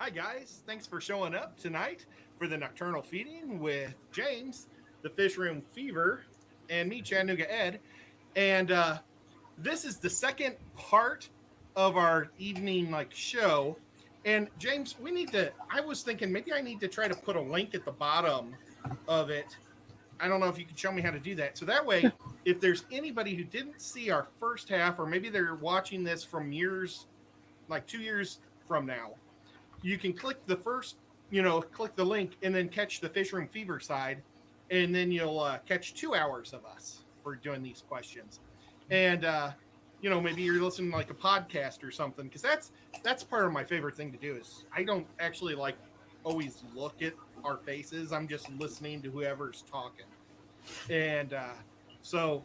Hi, guys. Thanks for showing up tonight for the Nocturnal Feeding with James, the Fish Room Fever, and me, Chattanooga Ed. And this is the second part of our evening show. And James, we need to. I was thinking maybe I need to try to put a link at the bottom of it. I don't know if you can show me how to do that. So that way, if there's anybody who didn't see our first half, or maybe they're watching this from years, like 2 years from now, you can click the first, click the link and then catch the Fish Room Fever side, and then you'll catch 2 hours of us for doing these questions. And maybe you're listening to like a podcast or something, because that's part of my favorite thing to do. Is I don't actually always look at our faces. I'm just listening to whoever's talking, and so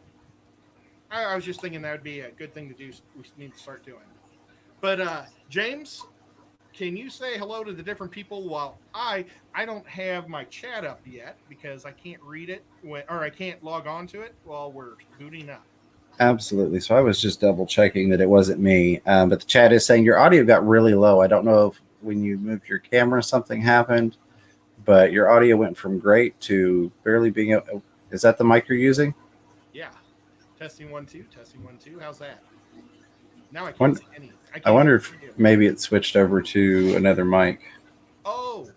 I was just thinking that would be a good thing to do. We need to start doing. But James, can you say hello to the different people while I don't have my chat up yet because I can't read it or I can't log on to it while we're booting up. Absolutely. So I was just double checking that it wasn't me. But the chat is saying your audio got really low. I don't know if when you moved your camera something happened, but your audio went from great to barely being. Is that the mic you're using? Yeah. Testing 1 2. Testing 1 2. How's that? Now I can't One, see any. I wonder if maybe it switched over to another mic. Oh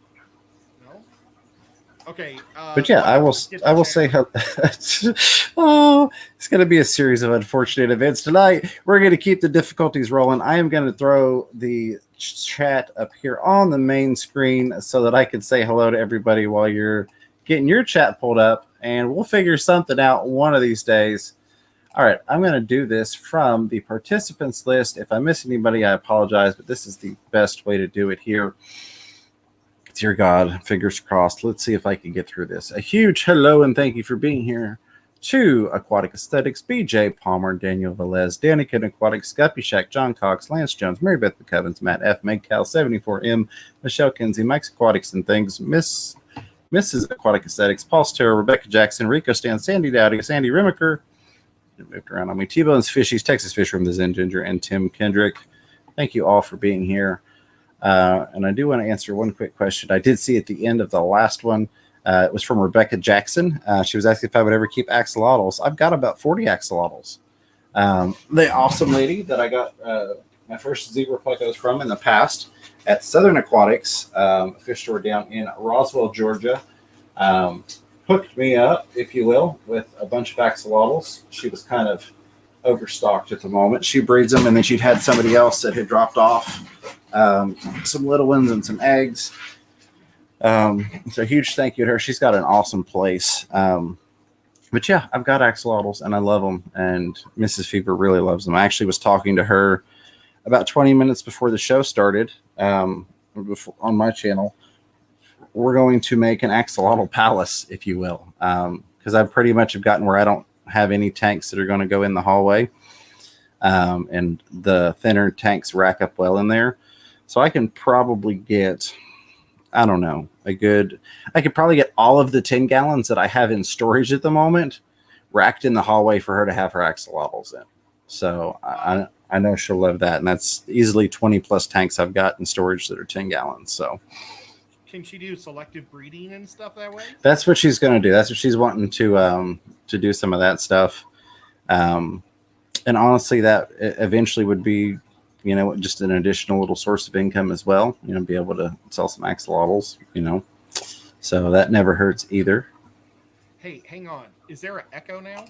no. Okay. But yeah, I will say oh, it's going to be a series of unfortunate events tonight. We're going to keep the difficulties rolling. I am going to throw the chat up here on the main screen so that I can say hello to everybody while you're getting your chat pulled up, and we'll figure something out one of these days. All right, I'm going to do this from the participants list. If I miss anybody, I apologize, but this is the best way to do it here. Dear God, fingers crossed. Let's see if I can get through this. A huge hello and thank you for being here to Aquatic Aesthetics, BJ Palmer, Daniel Velez, Danikin Aquatics, Guppy Shack, John Cox, Lance Jones, Mary Beth McCovens, Matt F, Megcal 74M, Michelle Kinsey, Mike's Aquatics and Things, Mrs. Aquatic Aesthetics, Paul Sterro, Rebecca Jackson, Rico Stan, Sandy Dowdy, Sandy Rimiker, moved around on me, T-Bones Fishies, Texas Fish Room, The Zen Ginger, and Tim Kendrick. Thank you all for being here. And I do want to answer one quick question. I did see at the end of the last one, it was from Rebecca Jackson. She was asking if I would ever keep axolotls. I've got about 40 axolotls. The awesome lady that I got my first zebra plecos from in the past at Southern Aquatics, a fish store down in Roswell, Georgia, hooked me up, if you will, with a bunch of axolotls. She was kind of overstocked at the moment. She breeds them, and then she'd had somebody else that had dropped off some little ones and some eggs. So huge thank you to her. She's got an awesome place. But yeah, I've got axolotls and I love them, and Mrs. Fever really loves them. I actually was talking to her about 20 minutes before the show started on my channel. We're going to make an axolotl palace, if you will, because I pretty much have gotten where I don't have any tanks that are going to go in the hallway, and the thinner tanks rack up well in there. So I can probably get, I don't know, I could probably get all of the 10 gallons that I have in storage at the moment racked in the hallway for her to have her axolotls in. So I know she'll love that. And that's easily 20 plus tanks I've got in storage that are 10 gallons. So can she do selective breeding and stuff that way? That's what she's going to do. That's what she's wanting to do, some of that stuff. And honestly, that eventually would be, just an additional little source of income as well, be able to sell some axolotls, so that never hurts either. Hey, hang on. Is there an echo now?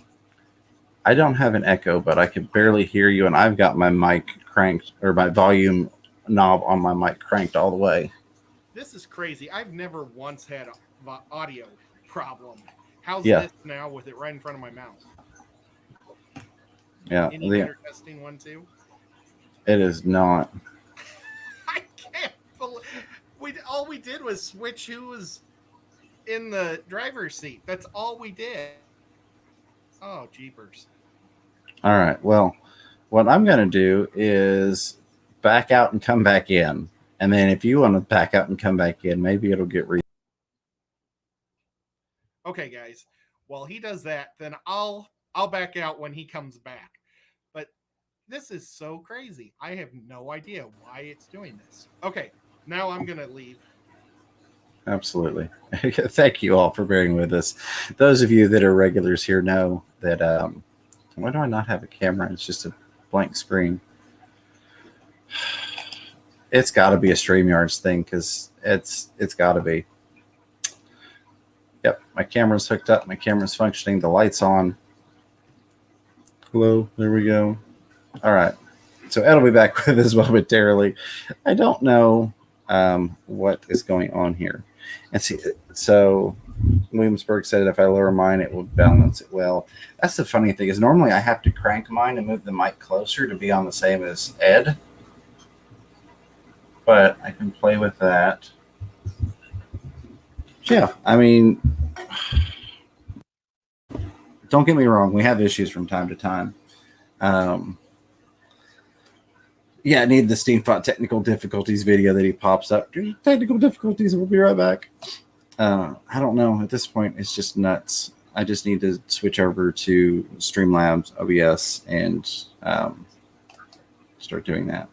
I don't have an echo, but I can barely hear you, and I've got my mic cranked, or my volume knob on my mic cranked all the way. This is crazy. I've never once had an audio problem. How's this now with it right in front of my mouth? Yeah. Any better testing 1 2? It is not. I can't believe all we did was switch who was in the driver's seat. That's all we did. Oh, jeepers. All right. Well, what I'm going to do is back out and come back in. And then if you want to back out and come back in, maybe it'll get Okay, guys. While he does that, then I'll back out when he comes back. But this is so crazy. I have no idea why it's doing this. Okay. Now I'm going to leave. Absolutely. Thank you all for bearing with us. Those of you that are regulars here know that. Why do I not have a camera? It's just a blank screen. It's got to be a StreamYards thing because it's got to be. Yep, my camera's hooked up. My camera's functioning. The light's on. Hello, there we go. All right. So Ed will be back with us momentarily. I don't know what is going on here. And see, so Williamsburg said if I lower mine, it will balance it well. That's the funny thing is normally I have to crank mine and move the mic closer to be on the same as Ed. But I can play with that. Yeah, I mean, don't get me wrong. We have issues from time to time. Yeah, I need the Steamfont technical difficulties video that he pops up. Technical difficulties. We'll be right back. I don't know. At this point, it's just nuts. I just need to switch over to Streamlabs, OBS, and start doing that.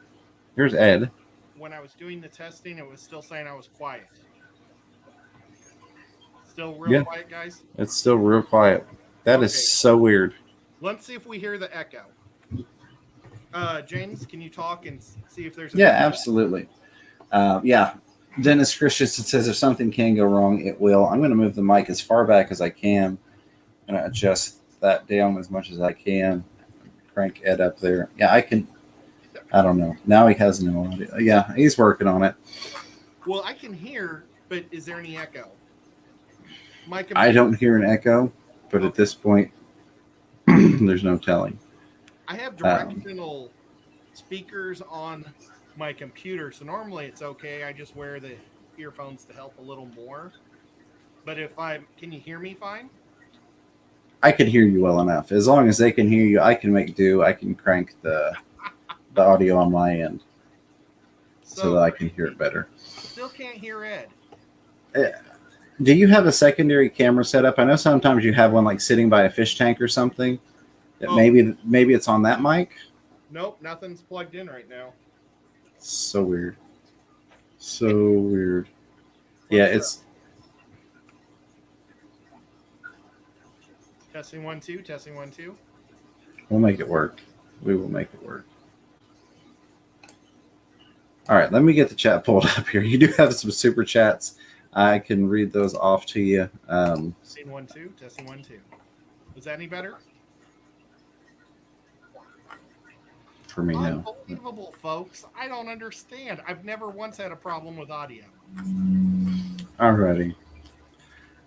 Here's Ed. When I was doing the testing, it was still saying I was quiet. Still real quiet, guys? It's still real quiet. That is so weird. Let's see if we hear the echo. James, can you talk and see if there's an echo? Absolutely. Yeah. Dennis Christensen says if something can go wrong, it will. I'm going to move the mic as far back as I can. I'm going to adjust that down as much as I can. Crank Ed up there. Yeah, I can. I don't know. Now he has no audio. Yeah, he's working on it. Well, I can hear, but is there any echo? I don't hear an echo, but at this point, there's no telling. I have directional speakers on my computer, so normally it's okay. I just wear the earphones to help a little more. But can you hear me fine? I can hear you well enough. As long as they can hear you, I can make do. I can crank the audio on my end so that I can hear it better. Still can't hear Ed. Do you have a secondary camera set up? I know sometimes you have one like sitting by a fish tank or something. Maybe it's on that mic. Nope, nothing's plugged in right now. So weird. So weird. Yeah, it's testing 1 2, testing 1 2. We'll make it work. We will make it work. All right, let me get the chat pulled up here. You do have some super chats. I can read those off to you. Testing 1 2, testing 1 2. Is that any better? For me, no. Unbelievable, folks. I don't understand. I've never once had a problem with audio. Alrighty.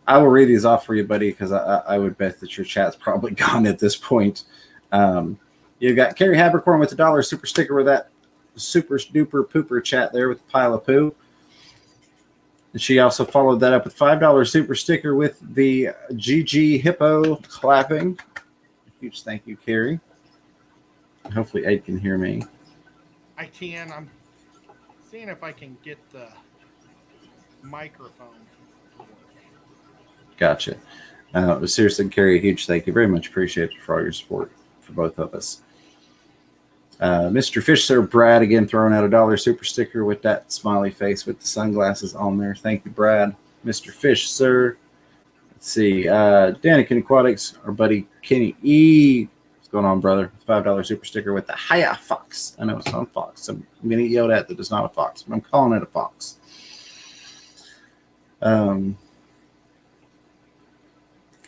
I will read these off for you, buddy, because I would bet that your chat's probably gone at this point. You've got Carrie Habercorn with the $1 super sticker with that super duper pooper chat there with the pile of poo. And she also followed that up with $5 super sticker with the GG hippo clapping. Huge thank you, Carrie. Hopefully Ed can hear me. I can. I'm seeing if I can get the microphone. Gotcha. But seriously, Carrie, a huge thank you. Very much appreciate you for all your support for both of us. Mr. Fish Sir Brad again throwing out a $1 super sticker with that smiley face with the sunglasses on there. Thank you, Brad. Mr. Fish Sir. Let's see. Danikin Aquatics, our buddy Kenny E. What's going on, brother? $5 super sticker with the Hiya Fox. I know it's not a fox. I'm going to get yelled at that it's not a fox, but I'm calling it a fox.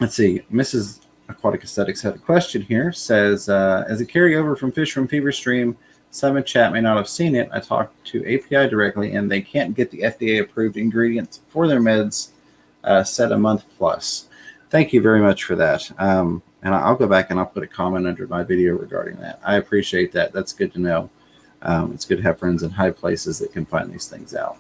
Let's see. Mrs. Aquatic Aesthetics had a question here. Says, as a carryover from Fish Room Fever Stream, some in chat may not have seen it. I talked to API directly, and they can't get the FDA-approved ingredients for their meds set a month plus. Thank you very much for that. And I'll go back and I'll put a comment under my video regarding that. I appreciate that. That's good to know. It's good to have friends in high places that can find these things out.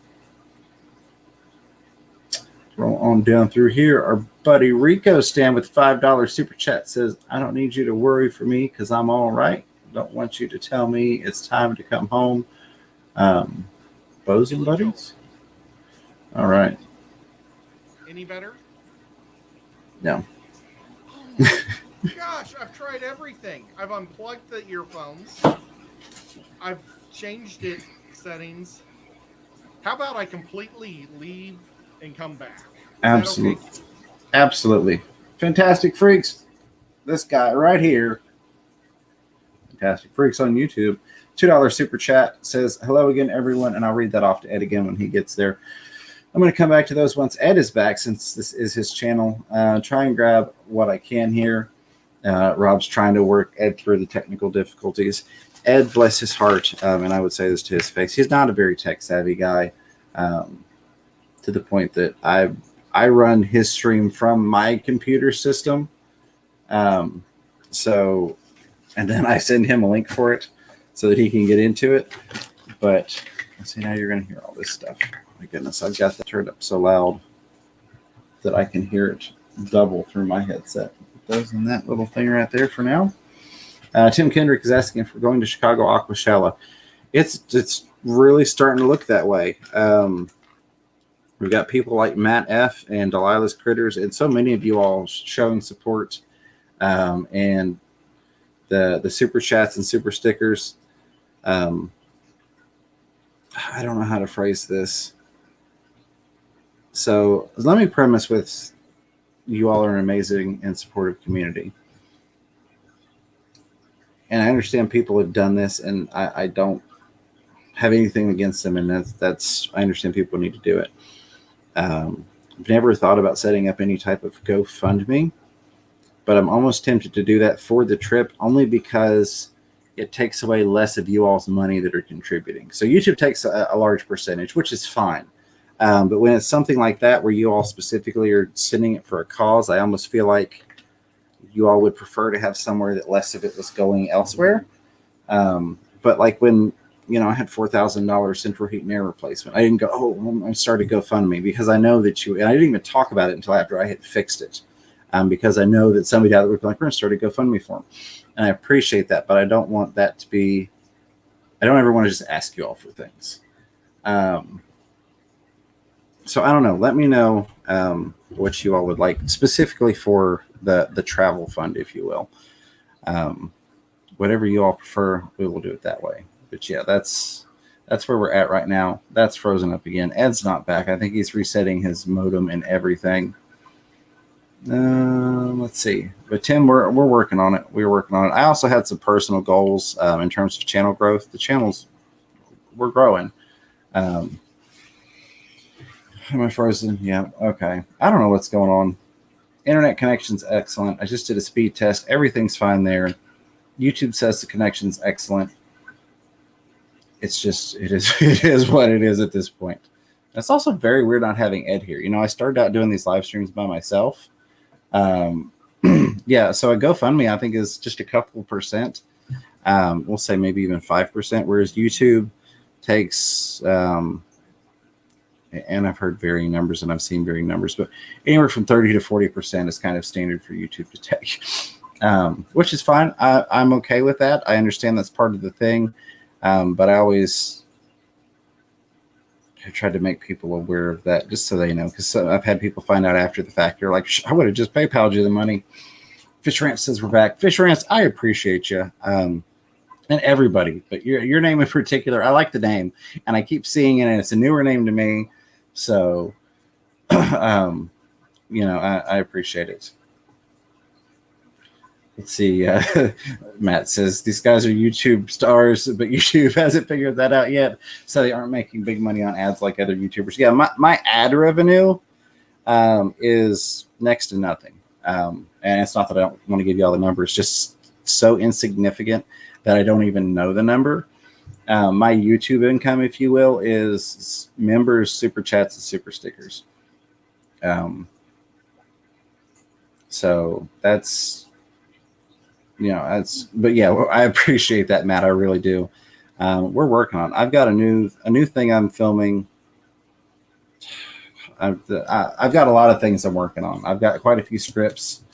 Roll on down through here. Our buddy Rico Stan with $5 super chat says, I don't need you to worry for me because I'm all right. Don't want you to tell me it's time to come home. Bows and buddies? All right. Any better? No. Oh my gosh, I've tried everything. I've unplugged the earphones. I've changed it settings. how about I completely leave and come back? Is Absolutely. that okay? Absolutely. Fantastic Freaks. This guy right here, Fantastic Freaks on YouTube, $2 super chat says, hello again, everyone. And I'll read that off to Ed again when he gets there. I'm going to come back to those once Ed is back, since this is his channel. Try and grab what I can here. Rob's trying to work Ed through the technical difficulties. Ed, bless his heart, and I would say this to his face, he's not a very tech-savvy guy, to the point that I run his stream from my computer system. So, and then I send him a link for it so that he can get into it. But let's see, now you're going to hear all this stuff. My goodness, I've got that turned up so loud that I can hear it double through my headset. Those in that little thing right there for now. Tim Kendrick is asking if we're going to Chicago Aquashella. It's really starting to look that way. We've got people like Matt F. and Delilah's Critters, and so many of you all showing support, and the super chats and super stickers. I don't know how to phrase this. So let me premise with, you all are an amazing and supportive community. And I understand people have done this, and I don't have anything against them. And that's I understand people need to do it. I've never thought about setting up any type of GoFundMe, but I'm almost tempted to do that for the trip, only because it takes away less of you all's money that are contributing. So YouTube takes a large percentage, which is fine. But when it's something like that, where you all specifically are sending it for a cause, I almost feel like you all would prefer to have somewhere that less of it was going elsewhere. But like when, I had $4,000 central heat and air replacement, I didn't go, I started GoFundMe, because I know that and I didn't even talk about it until after I had fixed it. Because I know that somebody out there would be like, we're going to start a GoFundMe for them. And I appreciate that, but I don't want that to be, I don't ever want to just ask you all for things. So I don't know. Let me know what you all would like, specifically for the travel fund, if you will. Whatever you all prefer, we will do it that way. But yeah, that's where we're at right now. That's frozen up again. Ed's not back. I think he's resetting his modem and everything. Let's see. But Tim, we're working on it. We're working on it. I also had some personal goals in terms of channel growth. The channels, we're growing. Am I frozen? Yeah. Okay. I don't know what's going on. Internet connection's excellent. I just did a speed test. Everything's fine there. YouTube says the connection's excellent. It's just, it is what it is at this point. It's also very weird not having Ed here. I started out doing these live streams by myself. Yeah, so a GoFundMe, I think, is just a couple percent. We'll say maybe even 5%, whereas YouTube takes, and I've heard varying numbers and I've seen varying numbers, but anywhere from 30 to 40% is kind of standard for YouTube to take, which is fine. I'm okay with that. I understand that's part of the thing, but I always have tried to make people aware of that, just so they know, because I've had people find out after the fact. They're like, I would have just PayPal'd you the money. Fish Rants says we're back. Fish Rants, I appreciate you. And everybody, but your name in particular, I like the name, and I keep seeing it, and it's a newer name to me. So, I appreciate it. Let's see. Matt says these guys are YouTube stars, but YouTube hasn't figured that out yet, so they aren't making big money on ads like other YouTubers. Yeah, my ad revenue is next to nothing, and it's not that I don't want to give you all the numbers; just so insignificant that I don't even know the number. My YouTube income, if you will, is members, super chats, and super stickers. So that's. But yeah, I appreciate that, Matt. I really do. We're working on it. I've got a new thing I'm filming. I've got a lot of things I'm working on. I've got quite a few scripts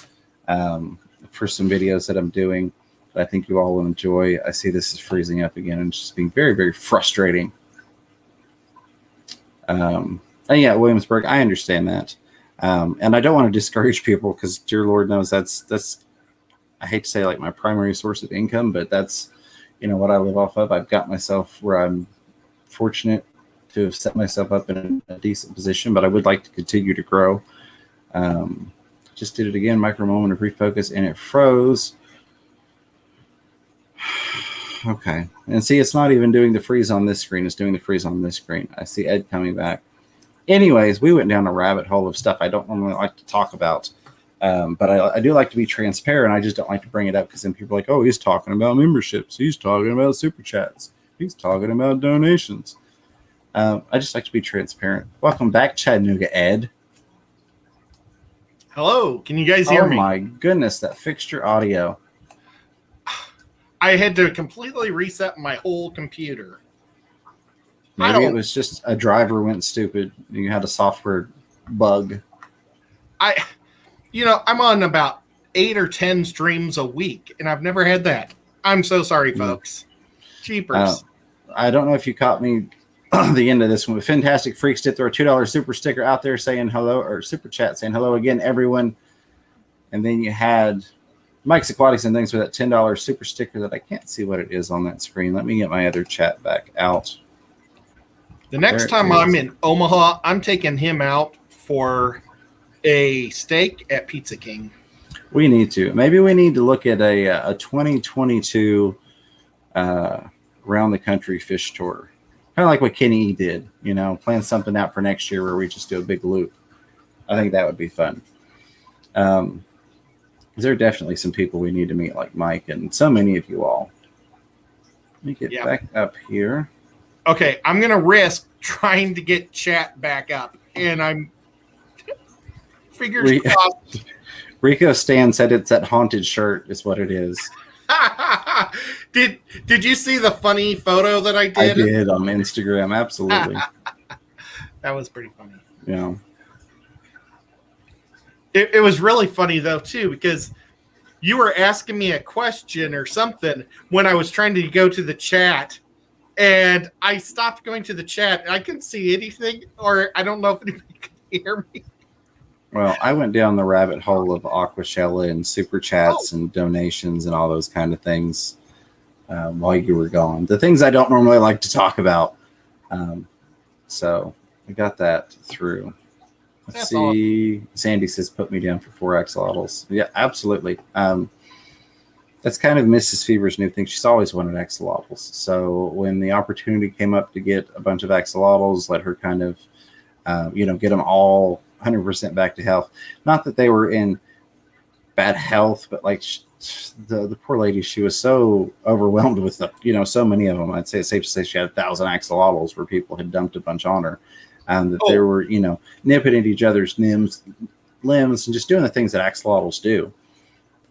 for some videos that I'm doing that I think you all will enjoy. I see this is freezing up again and just being very, very frustrating. And yeah, Williamsburg, I understand that. And I don't want to discourage people, because dear Lord knows that's I hate to say like my primary source of income, but that's, what I live off of. I've got myself where I'm fortunate to have set myself up in a decent position, but I would like to continue to grow. Just did it again, micro moment of refocus, and it froze. Okay, and see, it's not even doing the freeze on this screen. It's doing the freeze on this screen. I see Ed coming back. Anyways, we went down a rabbit hole of stuff I don't normally like to talk about, but I do like to be transparent. I just don't like to bring it up because then people are like, oh, he's talking about memberships. He's talking about super chats. He's talking about donations. I just like to be transparent. Welcome back, Chattanooga Ed. Hello, can you guys hear me? Oh my goodness, that fixture audio. I had to completely reset my whole computer. Maybe it was just a driver went stupid. You had a software bug. I'm on about 8 or 10 streams a week, and I've never had that. I'm so sorry, folks. Cheapers. I don't know if you caught me the end of this one. Fantastic Freaks did throw a $2 super sticker out there saying hello, or super chat saying hello again, everyone. And then you had Mike's Aquatics and things with that $10 super sticker that I can't see what it is on that screen. Let me get my other chat back out. The next time I'm in Omaha, I'm taking him out for a steak at Pizza King. We need to. Maybe we need to look at a 2022 round the country fish tour. Kind of like what Kenny E did, plan something out for next year where we just do a big loop. I think that would be fun. There are definitely some people we need to meet, like Mike and so many of you all. Let me get back up here. Okay, I'm going to risk trying to get chat back up, and I'm fingers crossed. Rico Stan said it's that haunted shirt is what it is. Did you see the funny photo that I did? I did on Instagram, absolutely. That was pretty funny. Yeah. It was really funny, though, too, because you were asking me a question or something when I was trying to go to the chat, and I stopped going to the chat, and I couldn't see anything, or I don't know if anybody could hear me. Well, I went down the rabbit hole of Aquashella and super chats and donations and all those kind of things while you were gone. The things I don't normally like to talk about. So I got that through. Let's see. Awesome. Sandy says, put me down for 4 axolotls. Yeah, absolutely. That's kind of Mrs. Fever's new thing. She's always wanted axolotls. So when the opportunity came up to get a bunch of axolotls, let her kind of, get them all 100% back to health. Not that they were in bad health, but like the poor lady, she was so overwhelmed with so many of them. I'd say it's safe to say she had 1,000 axolotls where people had dumped a bunch on her. That they were, nipping at each other's limbs and just doing the things that axolotls do.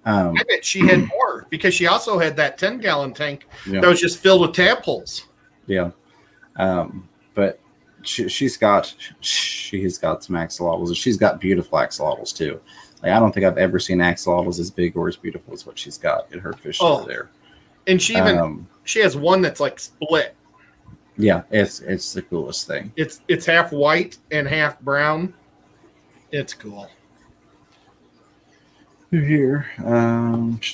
I bet she had more because she also had that 10-gallon tank that was just filled with tadpoles. Yeah. But she has got some axolotls, and she's got beautiful axolotls too. Like I don't think I've ever seen axolotls as big or as beautiful as what she's got in her fish over there. And she she has one that's like split. Yeah, it's the coolest thing. It's half white and half brown. It's cool. Here, let's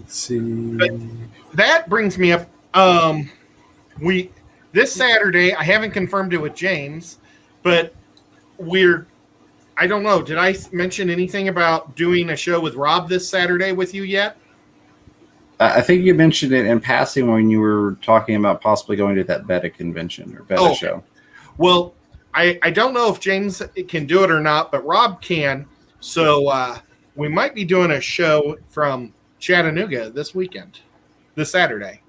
see. But that brings me up. This Saturday, I haven't confirmed it with James, but I don't know. Did I mention anything about doing a show with Rob this Saturday with you yet? I think you mentioned it in passing when you were talking about possibly going to that beta convention or beta show. Well, I don't know if James can do it or not, but Rob can. So we might be doing a show from Chattanooga this Saturday.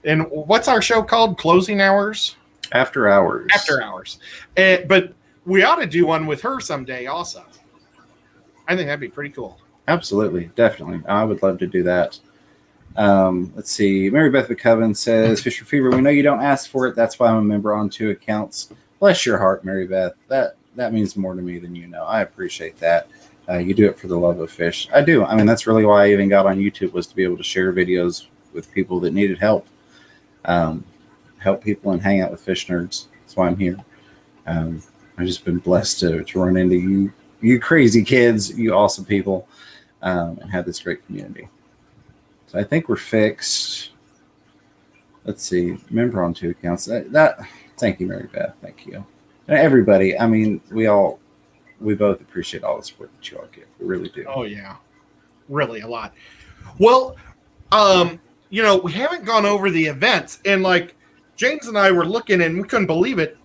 And what's our show called? Closing Hours? After Hours. After Hours. But we ought to do one with her someday also. I think that'd be pretty cool. Absolutely. Definitely. I would love to do that. Let's see. Mary Beth McCoven says, Fisher Fever, we know you don't ask for it. That's why I'm a member on 2 accounts. Bless your heart, Mary Beth. That means more to me than you know. I appreciate that. You do it for the love of fish. I do. I mean, that's really why I even got on YouTube, was to be able to share videos with people that needed help. Help people and hang out with fish nerds. That's why I'm here. I've just been blessed to run into you crazy kids, you awesome people, and have this great community. So I think we're fixed. let's see, member on 2 accounts. Thank you, Mary Beth. Thank you. And everybody, I mean, we both appreciate all the support that you all give. We really do. Oh yeah, really a lot. Well, we haven't gone over the events, and like James and I were looking, and we couldn't believe it.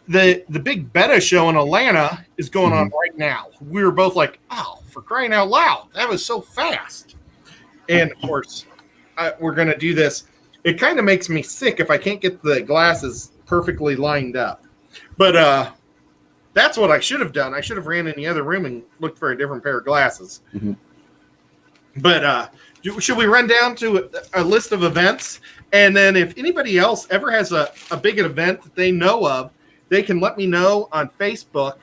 The big beta show in Atlanta is going on right now. We were both like, "Oh, for crying out loud, that was so fast!" And of course, we're going to do this. It kind of makes me sick if I can't get the glasses perfectly lined up. But that's what I should have done. I should have ran in the other room and looked for a different pair of glasses. Mm-hmm. But should we run down to a list of events? And then if anybody else ever has a big event that they know of, they can let me know on Facebook,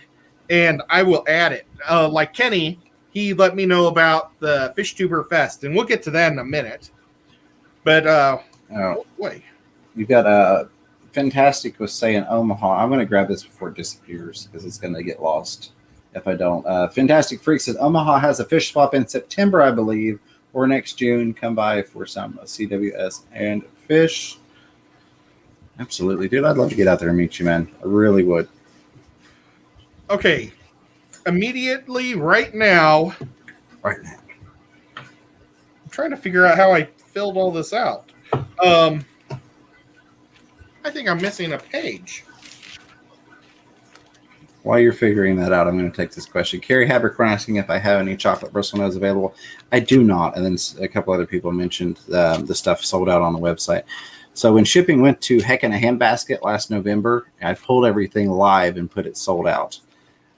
and I will add it. Like Kenny, he let me know about the Fish Tuber Fest, and we'll get to that in a minute. But wait, you got Fantastic was saying Omaha. I'm going to grab this before it disappears because it's going to get lost if I don't. Fantastic Freak said Omaha has a fish swap in September, I believe, or next June. Come by for some CWS and fish. Absolutely, dude. I'd love to get out there and meet you, man. I really would. Okay. Immediately, right now. I'm trying to figure out how I filled all this out. I think I'm missing a page. While you're figuring that out, I'm going to take this question. Carrie Habercorn asking if I have any chocolate bristlenose available. I do not. And then a couple other people mentioned the stuff sold out on the website. So when shipping went to Heck in a Handbasket last November, I pulled everything live and put it sold out.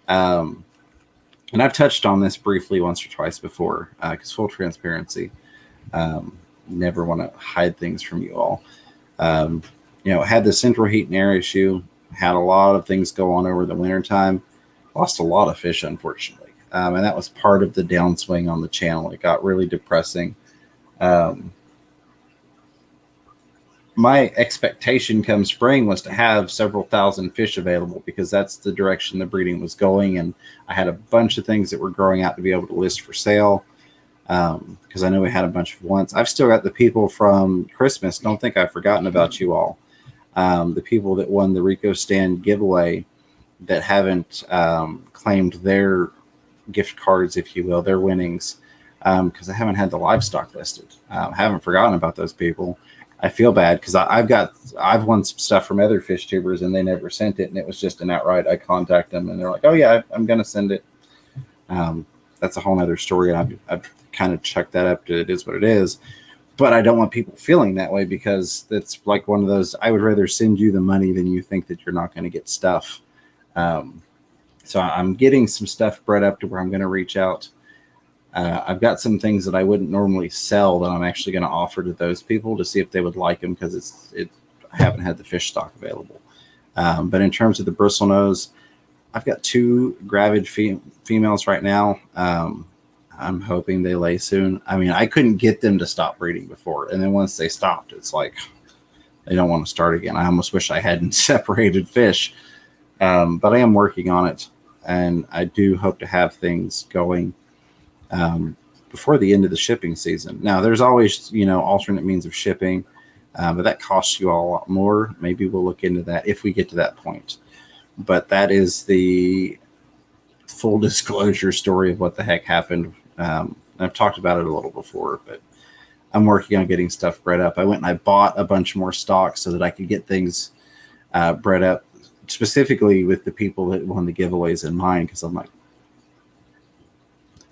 And I've touched on this briefly once or twice before because full transparency. Never want to hide things from you all. Had the central heat and air issue, had a lot of things go on over the wintertime, lost a lot of fish, unfortunately. And that was part of the downswing on the channel. It got really depressing. My expectation come spring was to have several thousand fish available because that's the direction the breeding was going. And I had a bunch of things that were growing out to be able to list for sale. Because I know we had a bunch of ones. I've still got the people from Christmas. Don't think I've forgotten about you all. The people that won the Rico Stand giveaway that haven't claimed their gift cards, if you will, their winnings, because I haven't had the livestock listed. I haven't forgotten about those people. I feel bad because I've won some stuff from other fish tubers and they never sent it, and it was just an outright. I contact them and they're like, "Oh yeah, I'm going to send it." That's a whole nother story. I've kind of chucked that up to it is what it is. But I don't want people feeling that way because it's like one of those, I would rather send you the money than you think that you're not going to get stuff. So I'm getting some stuff bred up to where I'm going to reach out. I've got some things that I wouldn't normally sell that I'm actually going to offer to those people to see if they would like them because I haven't had the fish stock available. But in terms of the bristlenose, I've got 2 gravid females right now. I'm hoping they lay soon. I mean, I couldn't get them to stop breeding before. And then once they stopped, it's like they don't want to start again. I almost wish I hadn't separated fish. But I am working on it. And I do hope to have things going before the end of the shipping season. Now, there's always, alternate means of shipping. But that costs you all a lot more. Maybe we'll look into that if we get to that point. But that is the full disclosure story of what the heck happened. I've talked about it a little before, but I'm working on getting stuff bred up. I went and I bought a bunch more stock so that I could get things bred up specifically with the people that won the giveaways in mind. Cause I'm like,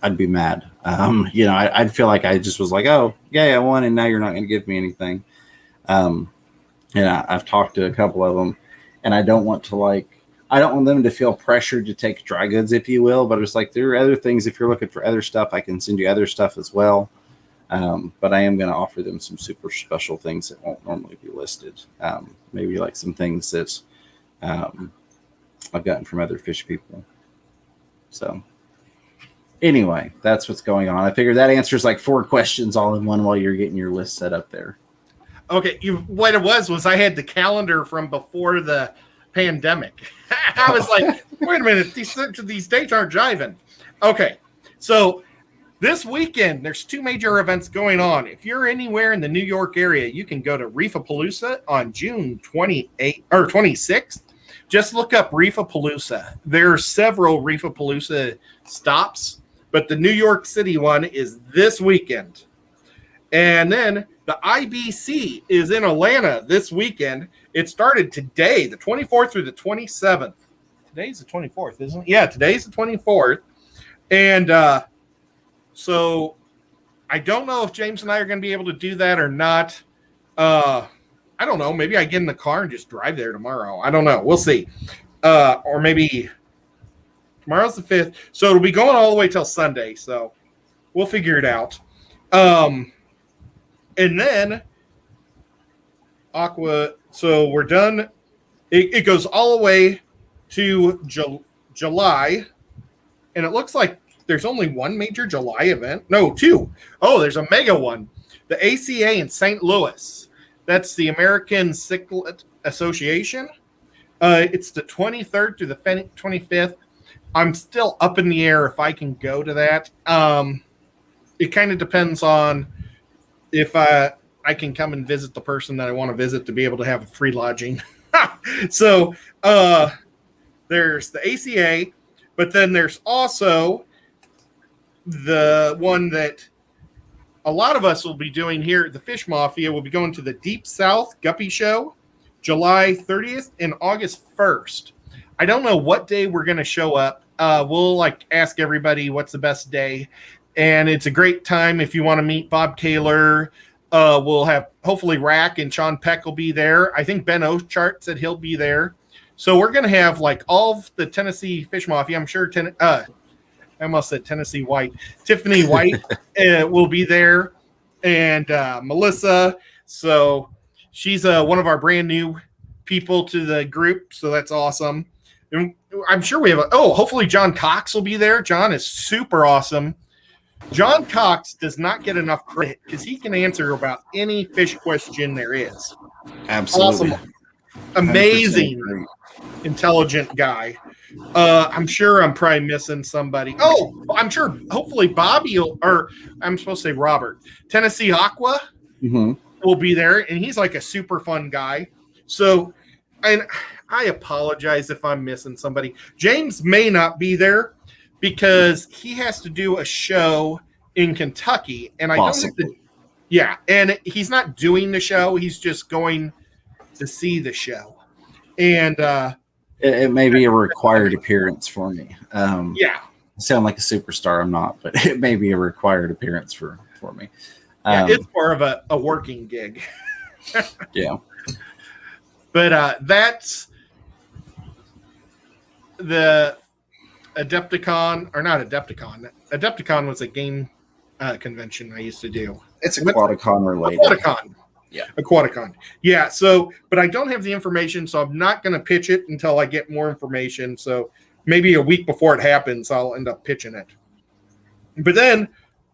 I'd be mad. I'd feel like I just was like, oh yeah, I won. And now you're not going to give me anything. I've talked to a couple of them and I don't want them to feel pressured to take dry goods, if you will. But it's like there are other things. If you're looking for other stuff, I can send you other stuff as well. But I am going to offer them some super special things that won't normally be listed. Maybe like some things that I've gotten from other fish people. So anyway, that's what's going on. I figured that answers like 4 questions all in one while you're getting your list set up there. Okay. What it was I had the calendar from before the pandemic. I was like, wait a minute, these dates aren't jiving. Okay, so This weekend, there's 2 major events going on. If you're anywhere in the New York area, you can go to Reefapalooza on June 28th or 26th. Just look up Reefapalooza. There are several Reefapalooza stops, but the New York City one is this weekend. And then the IBC is in Atlanta this weekend. It started today, the 24th through the 27th. Today's the 24th, isn't it? Yeah, today's the 24th. And so I don't know if James and I are going to be able to do that or not. I don't know. Maybe I get in the car and just drive there tomorrow. I don't know. We'll see. Or maybe tomorrow's the 5th. So it'll be going all the way till Sunday. So we'll figure it out. And then Aqua. So we're done. It goes all the way to July. And it looks like there's only one major July event. No, 2. Oh, there's a mega one. The ACA in St. Louis. That's the American Cichlid Association. It's the 23rd through the 25th. I'm still up in the air if I can go to that. It kind of depends on if I can come and visit the person that I want to visit to be able to have a free lodging. So there's the ACA, but then there's also the one that a lot of us will be doing here at the Fish Mafia. We'll be going to the Deep South Guppy Show, July 30th and August 1st. I don't know what day we're going to show up. We'll ask everybody what's the best day. And it's a great time if you want to meet Bob Kaler. We'll have hopefully Rack and Sean Peck will be there. I think Ben Ochart said he'll be there. So we're going to have all of the Tennessee Fish Mafia. I'm sure I almost said Tennessee White. Tiffany White will be there, and Melissa. So she's one of our brand new people to the group, so that's awesome. And I'm sure we have hopefully John Cox will be there. John is super awesome. John Cox does not get enough credit because he can answer about any fish question there is. Absolutely. Awesome. Amazing, intelligent guy. I'm sure I'm probably missing somebody. Oh, I'm sure hopefully Bobby I'm supposed to say Robert. Tennessee Aqua will be there, and he's a super fun guy. So and I apologize if I'm missing somebody. James may not be there because he has to do a show in Kentucky, and I don't yeah, and he's not doing the show, he's just going to see the show. And it may be a required appearance for me. Yeah. I sound like a superstar. I'm not, but it may be a required appearance for me. Yeah, it's more of a working gig. Yeah. But that's the Adepticon, or not Adepticon. Adepticon was a game convention I used to do. It's Aquaticon related. Aquaticon. Yeah. Aquaticon. Yeah. So, but I don't have the information, so I'm not going to pitch it until I get more information. So maybe a week before it happens, I'll end up pitching it. But then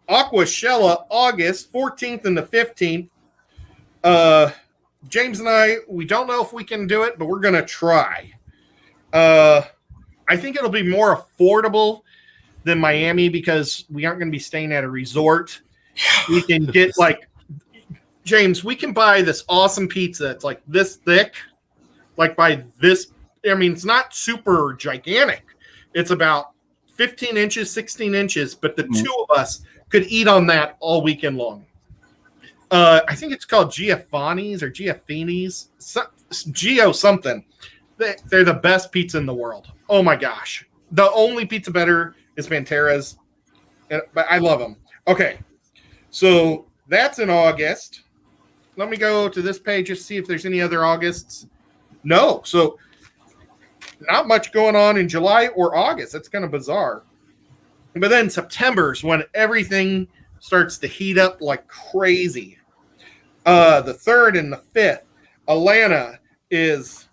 Aquashella, August 14th and the 15th. James and I, we don't know if we can do it, but we're going to try. I think it'll be more affordable than Miami because we aren't going to be staying at a resort. We can get James, we can buy this awesome pizza. It's this thick, by this. I mean, it's not super gigantic. It's about 15 inches, 16 inches, but the two of us could eat on that all weekend long. I think it's called Giovanni's or Giaffini's, Gio something. They're the best pizza in the world. Oh my gosh. The only pizza better is Pantera's, but I love them. Okay. So that's in August. Let me go to this page just to see if there's any other Augusts. No. So not much going on in July or August. That's kind of bizarre. But then September's when everything starts to heat up like crazy. The 3rd and the 5th, Atlanta is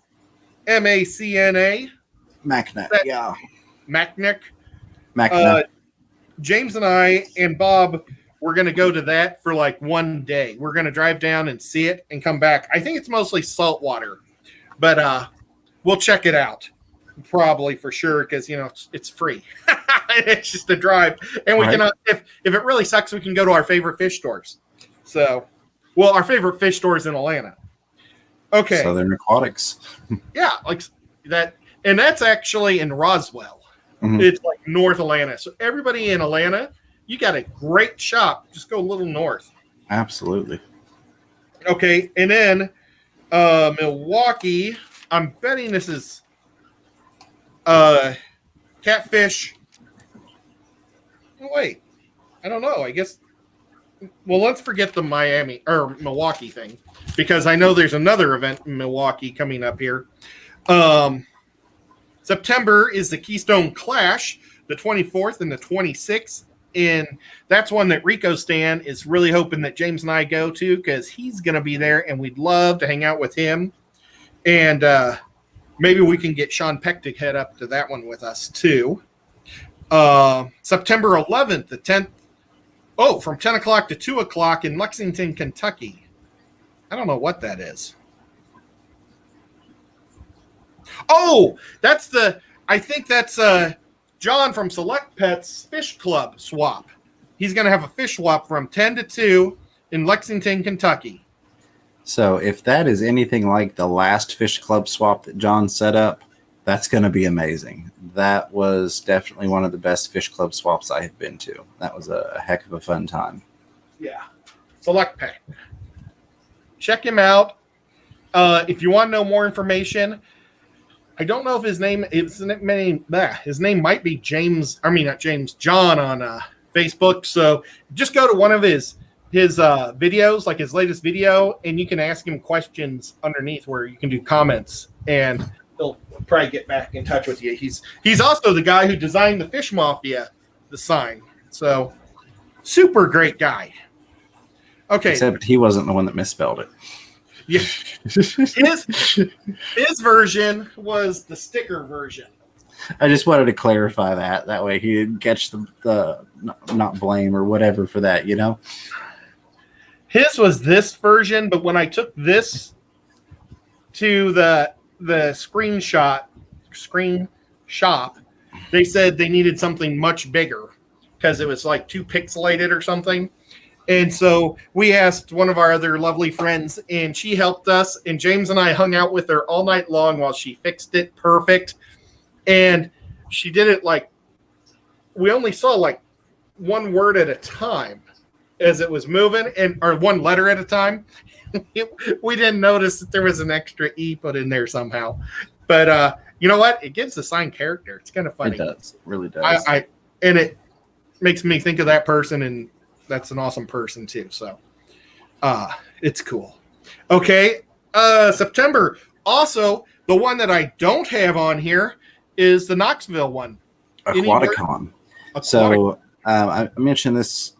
MACNA. MACNA, yeah. MACNA. James and I and Bob, we're going to go to that for one day. We're going to drive down and see it and come back. I think it's mostly saltwater, but we'll check it out. Probably for sure because, it's free. It's just a drive, and we Right. can if it really sucks, we can go to our favorite fish stores. So, well, our favorite fish stores in Atlanta. Okay, Southern Aquatics. yeah, like that, and that's actually in Roswell. Mhm. It's like North Atlanta. So everybody in Atlanta, you got a great shop. Just go a little north. Absolutely. Okay, and then Milwaukee. I'm betting this is catfish. Oh, wait, I don't know. I guess. Well, let's forget the Miami or Milwaukee thing because I know there's another event in Milwaukee coming up here. September is the Keystone Clash, the 24th and the 26th. And that's one that Rico Stan is really hoping that James and I go to because he's going to be there and we'd love to hang out with him. And maybe we can get Sean Peck to head up to that one with us too. September 11th, the 10th. Oh, from 10 o'clock to 2 o'clock in Lexington, Kentucky. I don't know what that is. Oh, I think that's John from Select Pets Fish Club swap. He's going to have a fish swap from 10 to 2 in Lexington, Kentucky. So if that is anything like the last fish club swap that John set up, that's going to be amazing. That was definitely one of the best fish club swaps I have been to. That was a heck of a fun time. Yeah. Select Pet. Check him out. If you want to know more information, I don't know if his name might be James. I mean, not James, John on Facebook. So just go to one of his videos, like his latest video, and you can ask him questions underneath where you can do comments, and he'll probably get back in touch with you. He's also the guy who designed the Fish Mafia, the sign. So super great guy. Okay. Except he wasn't the one that misspelled it. Yeah. His version was the sticker version. I just wanted to clarify that. That way he didn't catch the not blame or whatever for that, you know? His was this version, but when I took this to the screen shop, they said they needed something much bigger because it was like too pixelated or something. And so we asked one of our other lovely friends, and she helped us. And James and I hung out with her all night long while she fixed it perfect. And she did it like we only saw like one word at a time as it was moving, or one letter at a time. We didn't notice that there was an extra E put in there somehow. But you know what? It gives the sign character. It's kind of funny. It does. It really does. And it makes me think of that person, and that's an awesome person too. So it's cool. Okay. September. Also, the one that I don't have on here is the Knoxville one. Aquaticon. So I mentioned this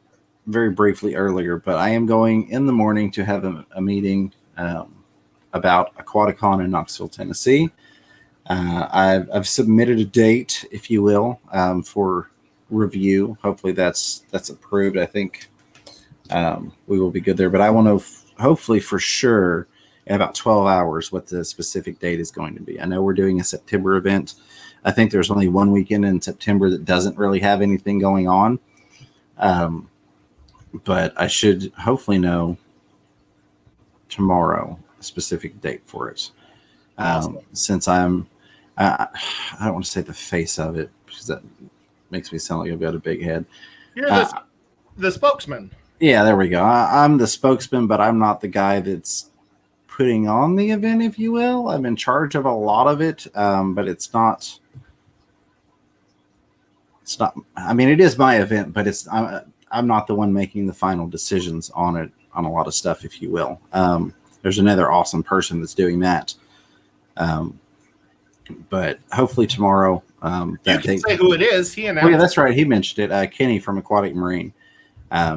very briefly earlier, but I am going in the morning to have a meeting about Aquaticon in Knoxville, Tennessee. I've submitted a date, if you will, for review. Hopefully that's approved. I think we will be good there, but I want to hopefully for sure in about 12 hours what the specific date is going to be. I know we're doing a September event. I think there's only one weekend in September that doesn't really have anything going on. But I should hopefully know tomorrow a specific date for it. Awesome. Since I don't want to say the face of it because that makes me sound like I've got a big head. You're the spokesman. Yeah, there we go. I'm the spokesman, but I'm not the guy that's putting on the event, if you will. I'm in charge of a lot of it, but it's not. I mean, it is my event, but I'm not the one making the final decisions on it, on a lot of stuff, if you will. There's another awesome person that's doing that. But hopefully tomorrow. You can say who it is. He announced. Oh, yeah, that's right. He mentioned it. Kenny from Aquatic Marine.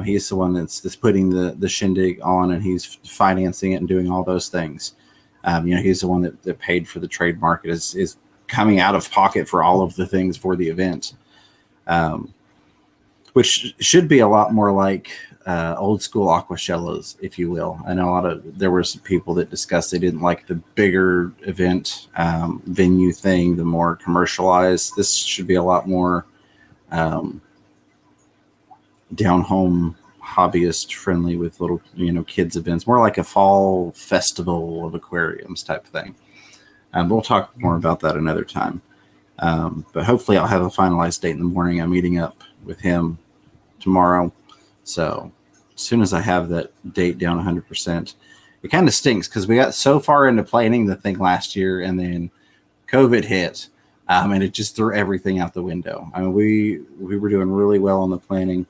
He's the one that's putting the shindig on, and he's financing it and doing all those things. He's the one that paid for the trademark. It is coming out of pocket for all of the things for the event. Which should be a lot more like old school Aquashellas, if you will. I know there were some people that discussed they didn't like the bigger event venue thing, the more commercialized. This should be a lot more down home, hobbyist friendly with little, kids events, more like a fall festival of aquariums type thing. We'll talk more about that another time. But hopefully I'll have a finalized date in the morning. I'm meeting up with him tomorrow. So as soon as I have that date down 100%, it kind of stinks because we got so far into planning the thing last year and then COVID hit, and it just threw everything out the window. I mean, we were doing really well on the planning.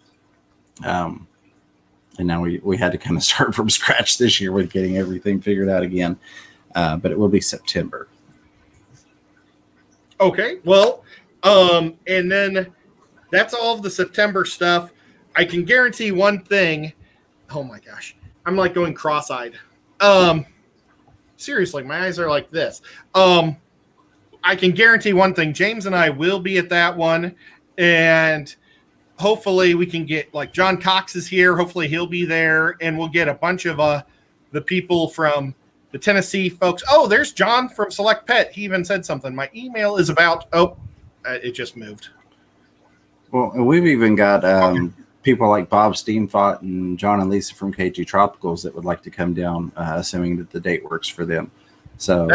And now we had to kind of start from scratch this year with getting everything figured out again. But it will be September. Okay, well, and then that's all of the September stuff. I can guarantee one thing. Oh my gosh, I'm like going cross-eyed. Seriously, my eyes are like this. I can guarantee one thing. James and I will be at that one, and hopefully we can get, like, John Cox is here. Hopefully he'll be there, and we'll get a bunch of the people from the Tennessee folks. Oh, there's John from Select Pet. He even said something. My email is about, it just moved. Well, we've even got people like Bob Steenfott and John and Lisa from KG Tropicals that would like to come down, assuming that the date works for them. So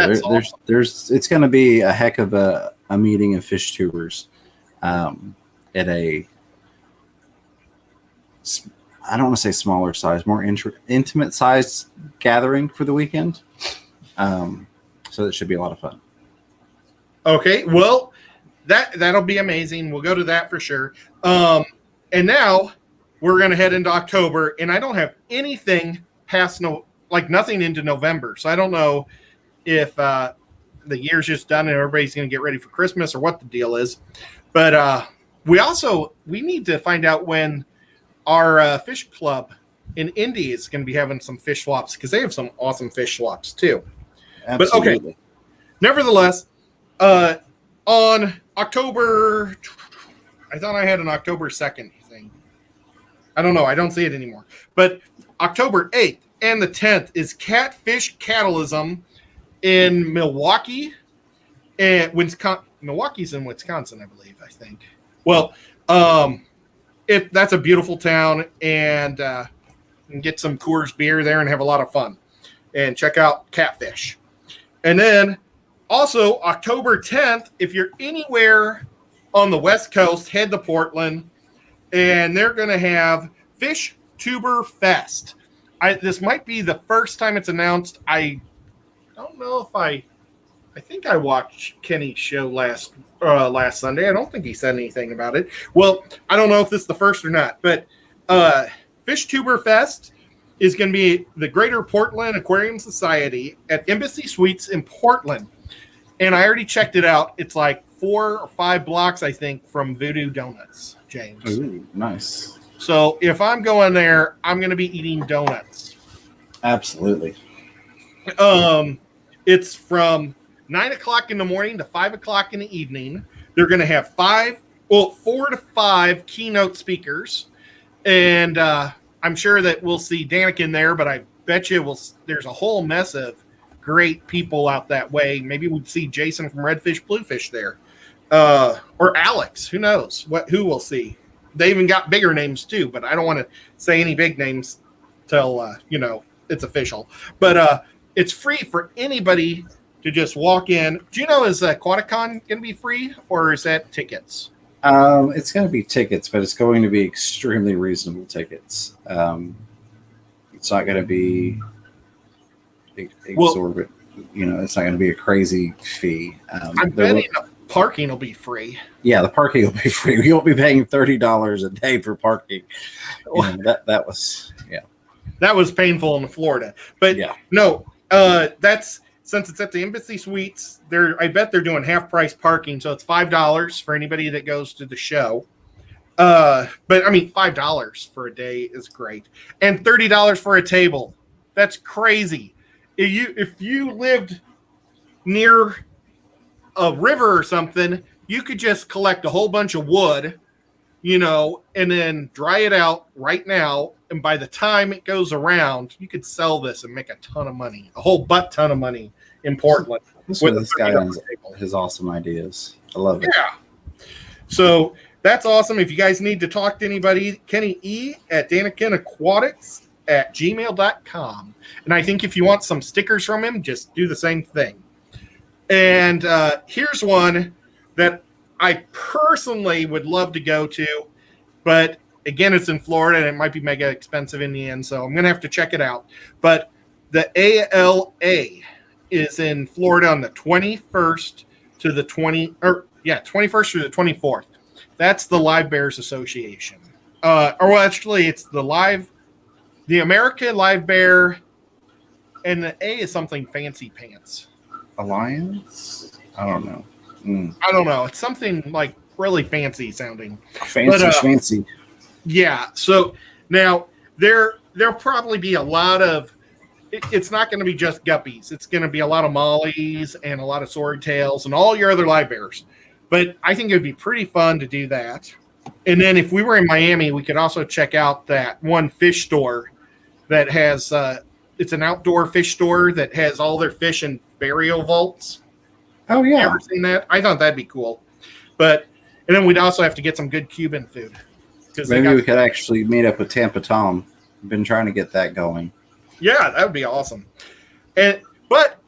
there's it's going to be a heck of a meeting of fish tubers at a, I don't want to say smaller size, more intimate size gathering for the weekend. So it should be a lot of fun. Okay, well, that'll be amazing. We'll go to that for sure. And now we're going to head into October, and I don't have anything past nothing into November. So I don't know if the year's just done and everybody's going to get ready for Christmas or what the deal is. But we need to find out when our fish club in Indy is going to be having some fish swaps, because they have some awesome fish swaps too. Absolutely. But okay, nevertheless, on October, I thought I had an October 2nd thing. I don't know. I don't see it anymore. But October 8th and the 10th is Catfish Catalysm in Milwaukee. And Milwaukee's in Wisconsin, I believe, I think. Well, that's a beautiful town, and you can get some Coors beer there and have a lot of fun. And check out Catfish. And then also October 10th, if you're anywhere on the West Coast, head to Portland, and they're going to have Fish Tuber Fest. This might be the first time it's announced. I don't know if I think I watched Kenny's show last Sunday. I don't think he said anything about it. Well, I don't know if this is the first or not, but Fish Tuber Fest is going to be the Greater Portland Aquarium Society at Embassy Suites in Portland. And I already checked it out. It's like 4 or 5 blocks, I think, from Voodoo Donuts, James. Ooh, nice. So if I'm going there, I'm going to be eating donuts. Absolutely. It's from 9 o'clock in the morning to 5 o'clock in the evening. They're going to have 4 to 5 keynote speakers. And I'm sure that we'll see Danica there, but I bet you there's a whole mess of great people out that way. Maybe we'd see Jason from Redfish Bluefish there. Or Alex. Who knows who we'll see. They even got bigger names too, but I don't want to say any big names till it's official. But it's free for anybody to just walk in. Do you know, is Aquaticon going to be free, or is that tickets? It's going to be tickets, but it's going to be extremely reasonable tickets. It's not going to be exorbitant. It's not going to be a crazy fee. I'm betting the parking will be free. Yeah, the parking will be free. You won't be paying $30 a day for parking. That was painful in Florida. But yeah. No, that's, since it's at the Embassy Suites, I bet they're doing half price parking, so it's $5 for anybody that goes to the show. But I mean, $5 for a day is great, and $30 for a table. That's crazy. If you lived near a river or something, you could just collect a whole bunch of wood, and then dry it out right now. And by the time it goes around, you could sell this and make a ton of money, a whole butt ton of money in Portland. This guy has his awesome ideas. I love it. Yeah. So that's awesome. If you guys need to talk to anybody, Kenny E at danakinaquatics@gmail.com. And I think if you want some stickers from him, just do the same thing. And here's one that I personally would love to go to, but again, it's in Florida and it might be mega expensive in the end, so I'm going to have to check it out. But the ALA is in Florida on the 21st to the 21st through the 24th. That's the Live Bears Association. Actually, it's the American Live Bear, and the A is something fancy pants. Alliance? I don't know. I don't know. It's something like really fancy sounding. Fancy. Yeah. So now there'll probably be a lot of. It's not going to be just guppies. It's going to be a lot of mollies and a lot of swordtails and all your other live bears. But I think it would be pretty fun to do that. And then if we were in Miami, we could also check out that one fish store that has. It's an outdoor fish store that has all their fish in burial vaults. Oh yeah, ever seen that? I thought that'd be cool. And then we'd also have to get some good Cuban food. Maybe we could actually meet up with Tampa Tom. I've been trying to get that going. Yeah, that would be awesome. But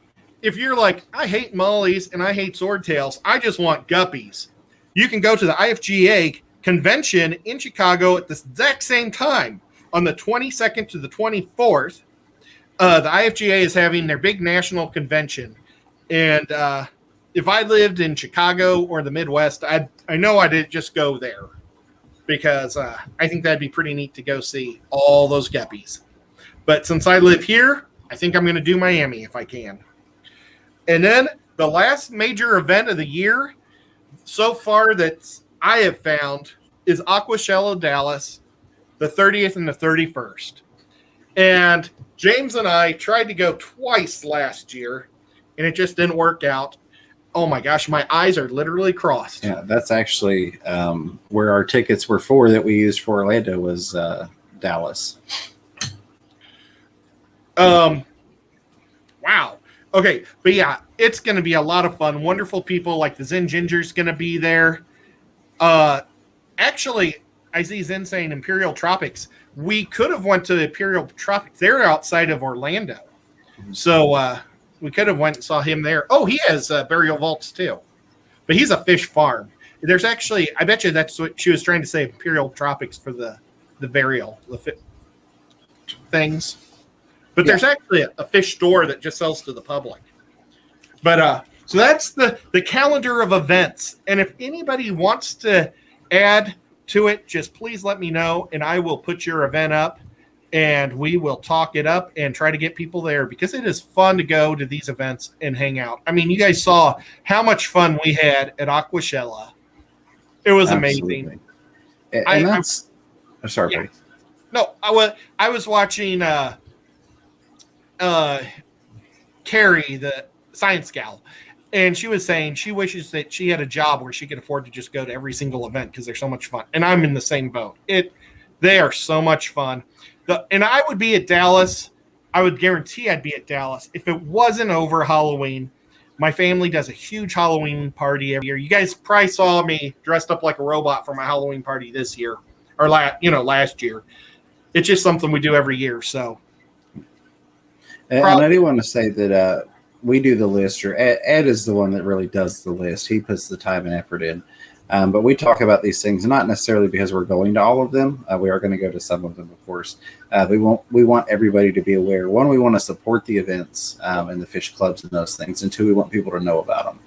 if you're like, I hate mollies and I hate swordtails, I just want guppies, you can go to the IFGA convention in Chicago at the exact same time on the 22nd to the 24th. The IFGA is having their big national convention. And if I lived in Chicago or the Midwest, I know I'd just go there because I think that'd be pretty neat to go see all those guppies. But since I live here, I think I'm going to do Miami if I can. And then the last major event of the year so far that I have found is Aquashella Dallas, the 30th and the 31st. And James and I tried to go twice last year, and it just didn't work out. Oh my gosh, my eyes are literally crossed. Yeah, that's actually where our tickets were for that we used for Orlando was Dallas. Wow. Okay, but yeah, it's going to be a lot of fun. Wonderful people like the Zen Ginger's going to be there. Actually, I see Zen saying Imperial Tropics. We could have went to Imperial Tropics. They're outside of Orlando. So we could have went and saw him there. Oh, he has burial vaults too. But he's a fish farm. There's actually, I bet you that's what she was trying to say, Imperial Tropics for the burial things. But there's actually a fish store that just sells to the public. But so that's the calendar of events. And if anybody wants to add to it, just please let me know, and I will put your event up, and we will talk it up and try to get people there because it is fun to go to these events and hang out. I mean, you guys saw how much fun we had at Aquashella. It was amazing. And that's I'm sorry, buddy. No, I was watching Carrie, the science gal, and she was saying she wishes that she had a job where she could afford to just go to every single event because they're so much fun. And I'm in the same boat. They are so much fun. And I would be at Dallas. I would guarantee I'd be at Dallas if it wasn't over Halloween. My family does a huge Halloween party every year. You guys probably saw me dressed up like a robot for my Halloween party this year or last year. It's just something we do every year. So. And I do want to say that we do the list, or Ed is the one that really does the list. He puts the time and effort in. But we talk about these things, not necessarily because we're going to all of them. We are going to go to some of them, of course. We want everybody to be aware. One, we want to support the events and the fish clubs and those things. And two, we want people to know about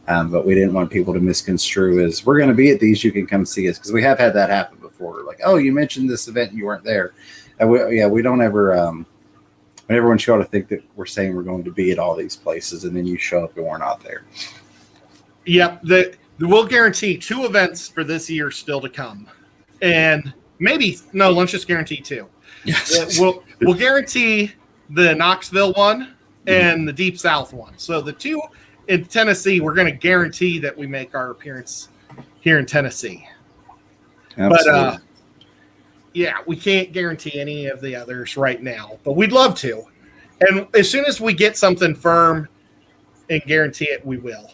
them. But we didn't want people to misconstrue as we're going to be at these, you can come see us. Because we have had that happen before. Like, oh, you mentioned this event and you weren't there. We don't ever... everyone should ought to think that we're saying we're going to be at all these places, and then you show up and we're not there. Yep. We'll guarantee 2 events for this year still to come. And let's just guarantee 2. Yes. We'll guarantee the Knoxville one and the Deep South one. So the 2 in Tennessee, we're going to guarantee that we make our appearance here in Tennessee. Absolutely. But we can't guarantee any of the others right now, but we'd love to. And as soon as we get something firm and guarantee it, we will.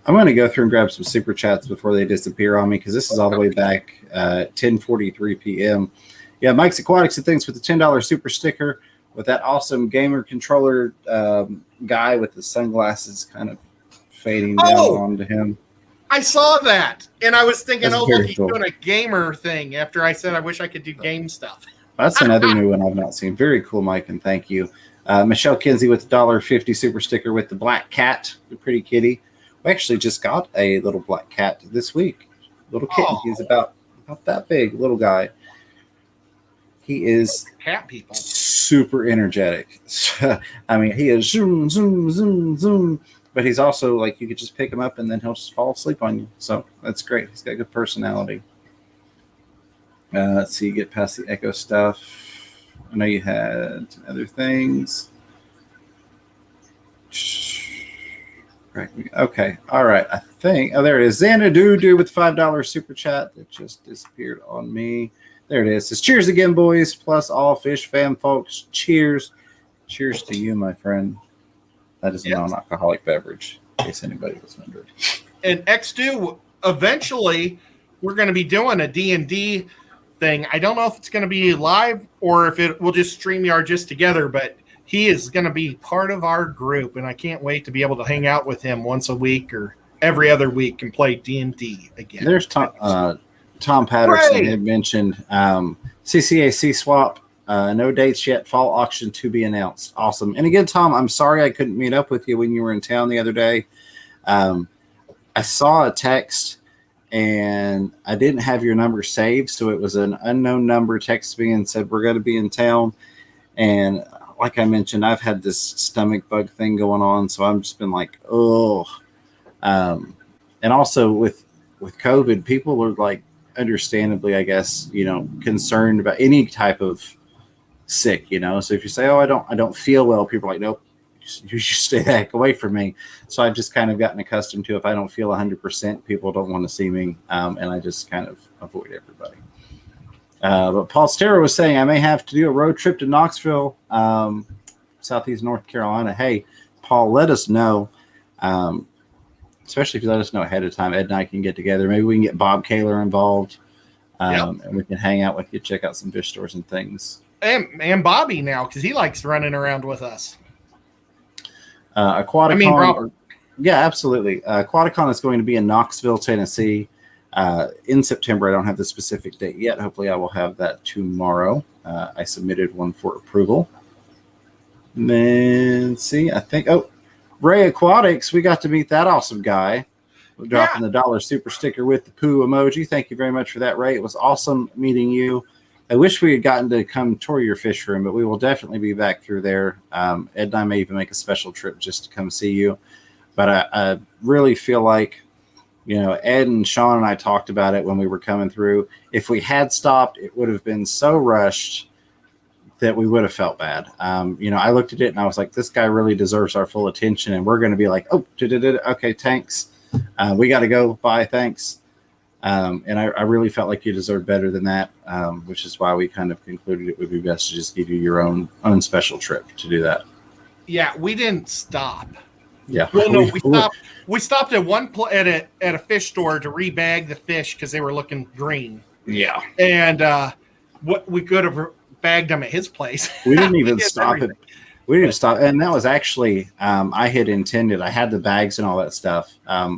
I'm going to go through and grab some super chats before they disappear on me because this is all the way back 10:43 p.m. Yeah, Mike's Aquatics and Things with the $10 super sticker with that awesome gamer controller guy with the sunglasses kind of fading down onto him. I saw that, and I was thinking, That's look, he's cool. doing a gamer thing after I said I wish I could do game stuff. That's another new one I've not seen. Very cool, Mike, and thank you. Michelle Kinsey with the $1.50 super sticker with the black cat, the pretty kitty. We actually just got a little black cat this week. Little kitten. Oh. He's about that big, little guy. He is cat people. Super energetic. I mean, he is zoom, zoom, zoom, zoom. But he's also like you could just pick him up and then he'll just fall asleep on you. So that's great. He's got good personality. Let's see, get past the echo stuff. I know you had other things. Right. Okay. All right. I think. Oh, there it is. Xanadu with $5 super chat that just disappeared on me. There it is. It says, cheers again, boys. Plus all fish fam folks. Cheers. Cheers to you, my friend. That is a non-alcoholic beverage, in case anybody was wondering. And X2, eventually, we're going to be doing a D&D thing. I don't know if it's going to be live or if it will just StreamYard just together, but he is going to be part of our group, and I can't wait to be able to hang out with him once a week or every other week and play D&D again. There's Tom Patterson had mentioned CCAC swap. No dates yet. Fall auction to be announced. Awesome. And again, Tom, I'm sorry I couldn't meet up with you when you were in town the other day. I saw a text and I didn't have your number saved, so it was an unknown number texted me and said we're going to be in town. And like I mentioned, I've had this stomach bug thing going on, so I've just been like, oh. And also with COVID, people are like, understandably, I guess, concerned about any type of sick, So if you say, oh, I don't feel well, people are like, nope, you should stay the heck away from me. So I've just kind of gotten accustomed to if I don't feel 100%, people don't want to see me, and I just kind of avoid everybody. But Paul Stero was saying I may have to do a road trip to Knoxville, Southeast North Carolina. Hey, Paul, let us know, especially if you let us know ahead of time. Ed and I can get together. Maybe we can get Bob Kaler involved, and we can hang out with you, check out some fish stores and things. And Bobby now, because he likes running around with us. Robert. Yeah, absolutely. Aquaticon is going to be in Knoxville, Tennessee, in September. I don't have the specific date yet. Hopefully I will have that tomorrow. I submitted one for approval. And then see, I think, Ray Aquatics, we got to meet that awesome guy. We're dropping the $1 super sticker with the poo emoji. Thank you very much for that, Ray. It was awesome meeting you. I wish we had gotten to come tour your fish room, but we will definitely be back through there. Ed and I may even make a special trip just to come see you. But I really feel like, Ed and Sean and I talked about it when we were coming through. If we had stopped, it would have been so rushed that we would have felt bad. I looked at it and I was like, this guy really deserves our full attention. And we're going to be like, okay, thanks. We got to go. Bye. Thanks. And I really felt like you deserved better than that, which is why we kind of concluded it would be best to just give you your own special trip to do that. Yeah, we didn't stop. Yeah. Well, no, we stopped at at a fish store to rebag the fish because they were looking green. Yeah. And what we could have bagged them at his place. We didn't even stop it. We didn't stop. And that was actually, I had intended, I had the bags and all that stuff.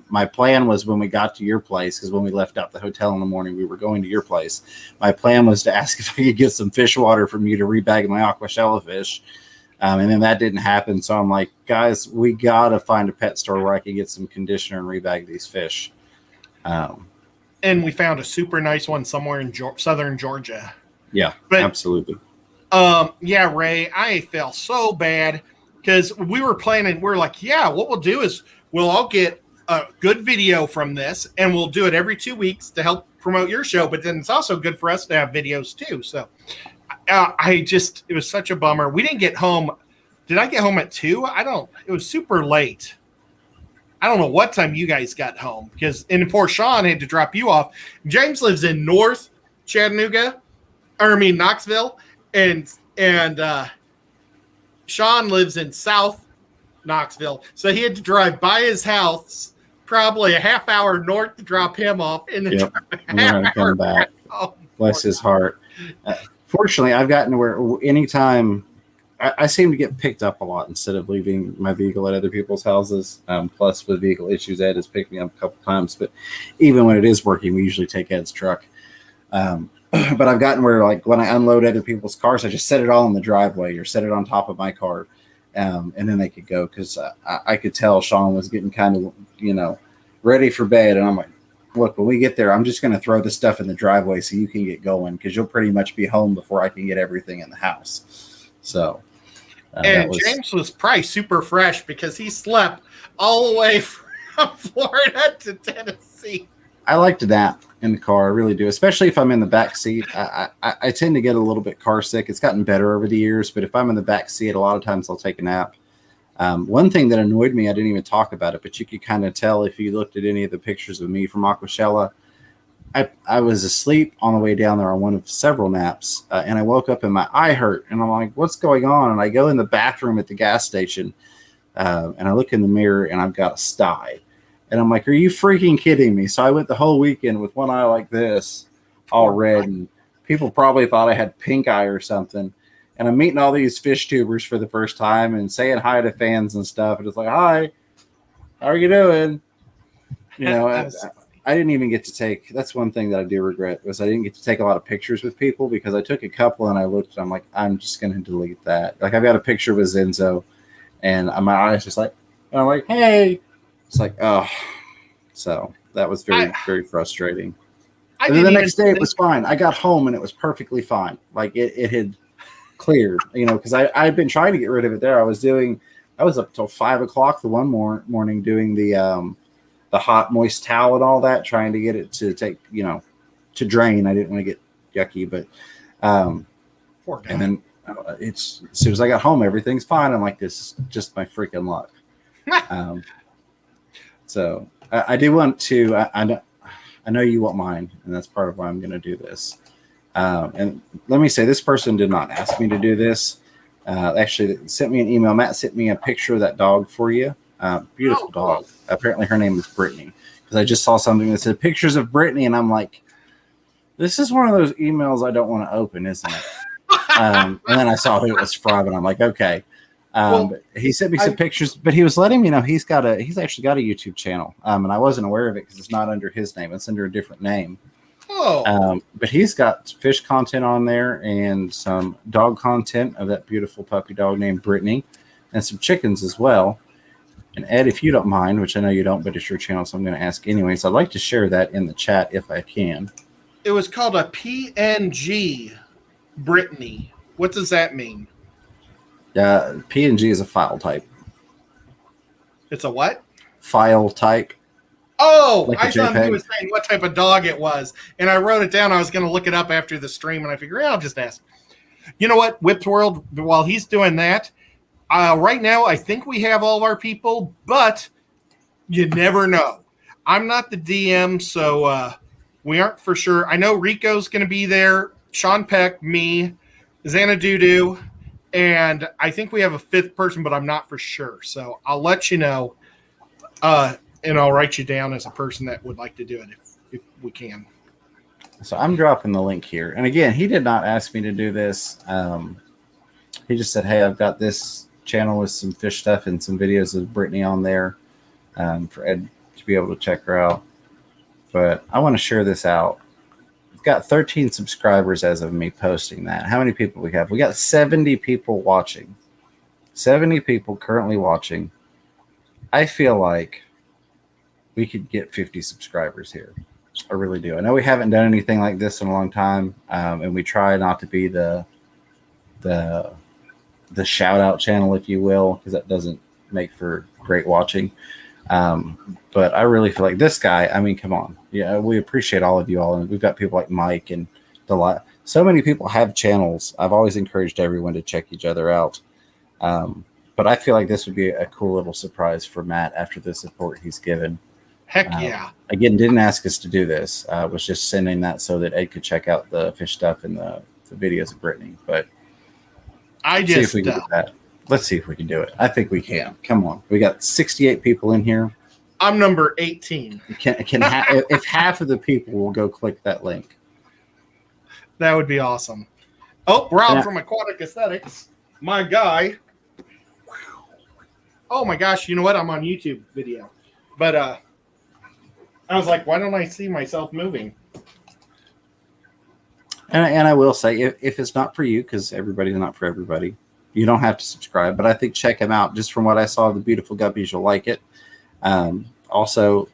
My plan was when we got to your place, because when we left out the hotel in the morning, we were going to your place. My plan was to ask if I could get some fish water from you to rebag my aqua shellfish. And then that didn't happen. So I'm like, guys, we got to find a pet store where I can get some conditioner and rebag these fish. And we found a super nice one somewhere in southern Georgia. Yeah, absolutely. Yeah, Ray, I felt so bad because we were planning. We're like, what we'll do is we'll all get a good video from this and we'll do it every 2 weeks to help promote your show. But then it's also good for us to have videos too. So it was such a bummer. We didn't get home. Did I get home at 2? It was super late. I don't know what time you guys got home and poor Sean had to drop you off. James lives in North Knoxville. And Sean lives in South Knoxville. So he had to drive by his house probably a half hour north to drop him off, and then Yep. drive a And then I half come hour back. home. Bless his heart. Fortunately, I've gotten to where anytime I seem to get picked up a lot instead of leaving my vehicle at other people's houses. Plus, with vehicle issues, Ed has picked me up a couple times. But even when it is working, we usually take Ed's truck. But I've gotten where, like, when I unload other people's cars, I just set it all in the driveway or set it on top of my car, and then they could go, because I could tell Sean was getting kind of, ready for bed. And I'm like, look, when we get there, I'm just going to throw the stuff in the driveway so you can get going, because you'll pretty much be home before I can get everything in the house. So. And James was probably super fresh because he slept all the way from Florida to Tennessee. I like to nap in the car. I really do, especially if I'm in the back seat. I tend to get a little bit car sick. It's gotten better over the years, but if I'm in the back seat, a lot of times I'll take a nap. One thing that annoyed me, I didn't even talk about it, but you could kind of tell if you looked at any of the pictures of me from Aquashella. I was asleep on the way down there on one of several naps, and I woke up and my eye hurt, and I'm like, what's going on? And I go in the bathroom at the gas station, and I look in the mirror, and I've got a sty. And I'm like, are you freaking kidding me? So I went the whole weekend with one eye like this, all red, and people probably thought I had pink eye or something. And I'm meeting all these fish tubers for the first time and saying hi to fans and stuff. And it's like, hi, how are you doing? I didn't even get to take, that's one thing that I do regret, was I didn't get to take a lot of pictures with people, because I took a couple and I looked and I'm like, I'm just going to delete that. Like, I've got a picture with Zenzo and my eyes just like, and I'm like, hey, it's like, oh, so that was very, very frustrating. And then the next day it was fine. I got home and it was perfectly fine. Like it had cleared, because I'd been trying to get rid of it there. I was up till 5 o'clock the one morning doing the hot moist towel and all that, trying to get it to take, to drain. I didn't want to get yucky, but and then as soon as I got home, everything's fine. I'm like, this is just my freaking luck. So I do want to, I know you want mine, and that's part of why I'm going to do this. And let me say, this person did not ask me to do this. Actually, they sent me an email. Matt sent me a picture of that dog for you. Beautiful dog. Apparently her name is Brittany, because I just saw something that said pictures of Brittany, and I'm like, this is one of those emails I don't want to open, isn't it? And then I saw who it was from, and I'm like, okay. But he sent me some pictures, but he was letting me know he's actually got a YouTube channel, and I wasn't aware of it because it's not under his name; it's under a different name. But he's got fish content on there and some dog content of that beautiful puppy dog named Brittany, and some chickens as well. And Ed, if you don't mind, which I know you don't, but it's your channel, so I'm going to ask anyways. I'd like to share that in the chat if I can. It was called a PNG Brittany. What does that mean? PNG is a file type. It's a what? File type. Oh, like I thought he was saying what type of dog it was. And I wrote it down. I was going to look it up after the stream, and I figured, I'll just ask. You know what? Whipped World, while he's doing that, right now, I think we have all of our people, but you never know. I'm not the DM, so we aren't for sure. I know Rico's going to be there, Sean Peck, me, Xanadudu, and I think we have a fifth person, but I'm not for sure. So I'll let you know, and I'll write you down as a person that would like to do it if we can. So I'm dropping the link here. And again, he did not ask me to do this. He just said, hey, I've got this channel with some fish stuff and some videos of Brittany on there for Ed to be able to check her out. But I want to share this out. We've got 13 subscribers as of me posting that. How many people we have? We got 70 people watching. 70 people currently watching. I feel like we could get 50 subscribers here. I really do. I know we haven't done anything like this in a long time, and we try not to be the shout out channel, if you will, because that doesn't make for great watching. But I really feel like this guy, I mean, come on. Yeah, we appreciate all of you all. And we've got people like Mike and Delight. So many people have channels. I've always encouraged everyone to check each other out. But I feel like this would be a cool little surprise for Matt after the support he's given. Heck yeah. Again, didn't ask us to do this. Was just sending that so that Ed could check out the fish stuff and the videos of Brittany. But let's see if we can do that. Let's see if we can do it. I think we can. Come on. We got 68 people in here. I'm number 18. If half of the people will go click that link. That would be awesome. Oh, Rob from Aquatic Aesthetics, my guy. Oh my gosh, you know what? I'm on YouTube video. But I was like, why don't I see myself moving? And I will say, if it's not for you, because everybody's not for everybody, you don't have to subscribe. But I think check him out. Just from what I saw of the beautiful guppies, you'll like it. Also,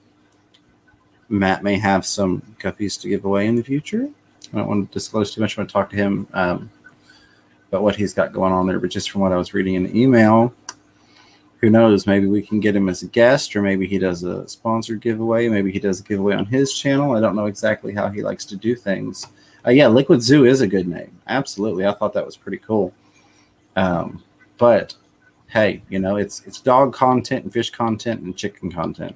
Matt may have some guppies to give away in the future. I don't want to disclose too much. I want to talk to him about what he's got going on there. But just from what I was reading in the email, who knows? Maybe we can get him as a guest, or maybe he does a sponsored giveaway. Maybe he does a giveaway on his channel. I don't know exactly how he likes to do things. Yeah, Liquid Zoo is a good name. Absolutely. I thought that was pretty cool. But hey, it's dog content and fish content and chicken content.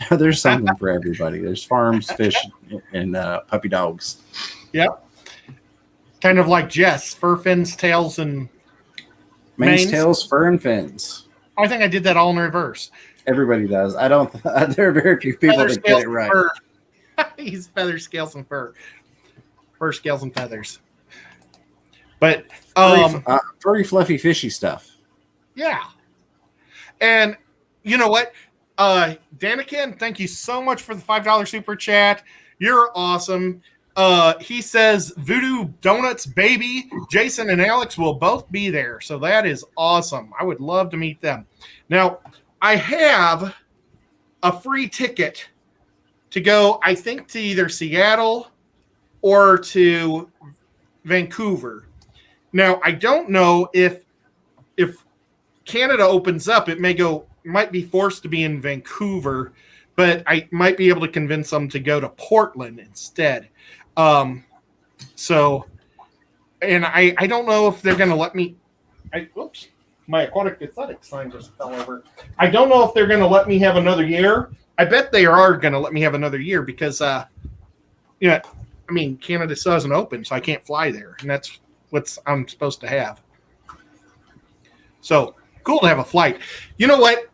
There's something for everybody. There's farms, fish, and puppy dogs. Yep. Kind of like Jess, fur, fins, tails, and manes, tails, fur, and fins. I think I did that all in reverse. Everybody does. I don't. There are very few people that get it right. He's feathers, scales, and fur. Fur, scales, and feathers. But furry, fluffy, fishy stuff. Yeah. And you know what? Danikin, thank you so much for the $5 super chat. You're awesome. He says Voodoo Donuts Baby, Jason and Alex will both be there. So that is awesome. I would love to meet them. Now, I have a free ticket to go, I think, to either Seattle or to Vancouver. Now, I don't know if Canada opens up, it might be forced to be in Vancouver, but I might be able to convince them to go to Portland instead. So, and I don't know if they're going to let me. Oops, my Aquatic Aesthetics sign just fell over. I don't know if they're going to let me have another year. I bet they are going to let me have another year because, Canada still hasn't opened, so I can't fly there, and that's what I'm supposed to have. So cool to have a flight. You know what?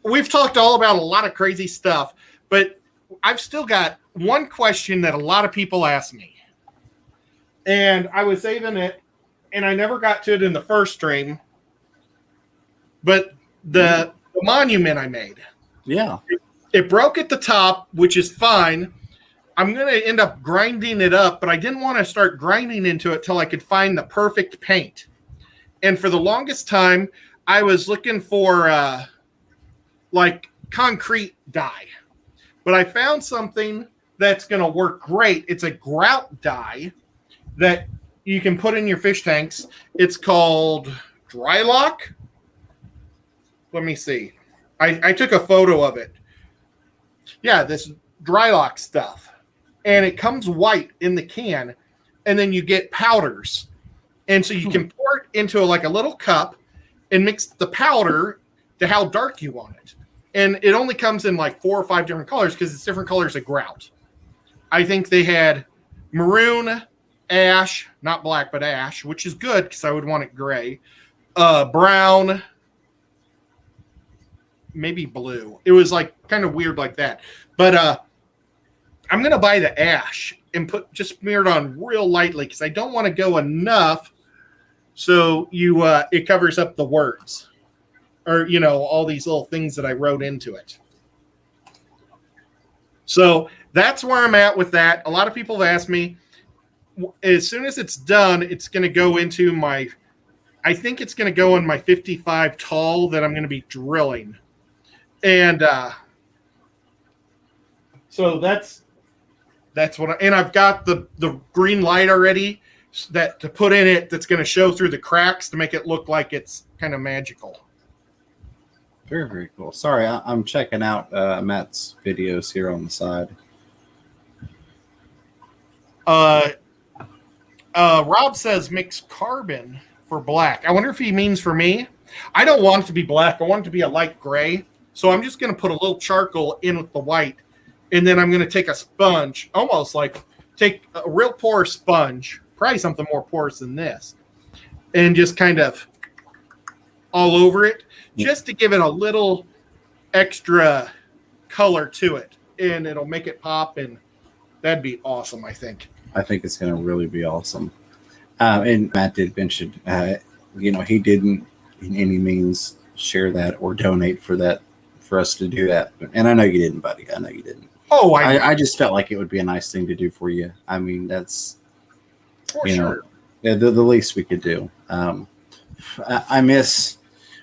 We've talked all about a lot of crazy stuff, but I've still got one question that a lot of people ask me. And I was saving it, and I never got to it in the first stream. But the monument I made. Yeah. It broke at the top, which is fine. I'm going to end up grinding it up, but I didn't want to start grinding into it till I could find the perfect paint. And for the longest time, I was looking for concrete dye. But I found something that's going to work great. It's a grout dye that you can put in your fish tanks. It's called Dry Lock. Let me see. I took a photo of it. Yeah, this Dry Lock stuff. And it comes white in the can, and then you get powders. And so you can pour it into a little cup and mix the powder to how dark you want it. And it only comes in 4 or 5 different colors because it's different colors of grout. I think they had maroon, ash, not black, but ash, which is good because I would want it gray, brown, maybe blue. It was kind of weird like that. But I'm going to buy the ash and just smear it on real lightly because I don't want to go enough so it covers up the words or, all these little things that I wrote into it. So that's where I'm at with that. A lot of people have asked me, as soon as it's done, it's going to go into I think it's going to go in my 55 tall that I'm going to be drilling. And so that's and I've got the green light already to put in it that's going to show through the cracks to make it look like it's kind of magical. Very, very cool. Sorry, I'm checking out Matt's videos here on the side. Rob says mix carbon for black. I wonder if he means for me. I don't want it to be black. I want it to be a light gray. So I'm just going to put a little charcoal in with the white. And then I'm going to take a sponge, almost take a real porous sponge, probably something more porous than this, and just kind of all over it, just to give it a little extra color to it, and it'll make it pop, and that'd be awesome, I think. I think it's going to really be awesome. And Matt did mention, he didn't in any means share that or donate for us to do that. And I know you didn't, buddy. I know you didn't. Oh, I just felt like it would be a nice thing to do for you. I mean, that's sure. The least we could do. I miss.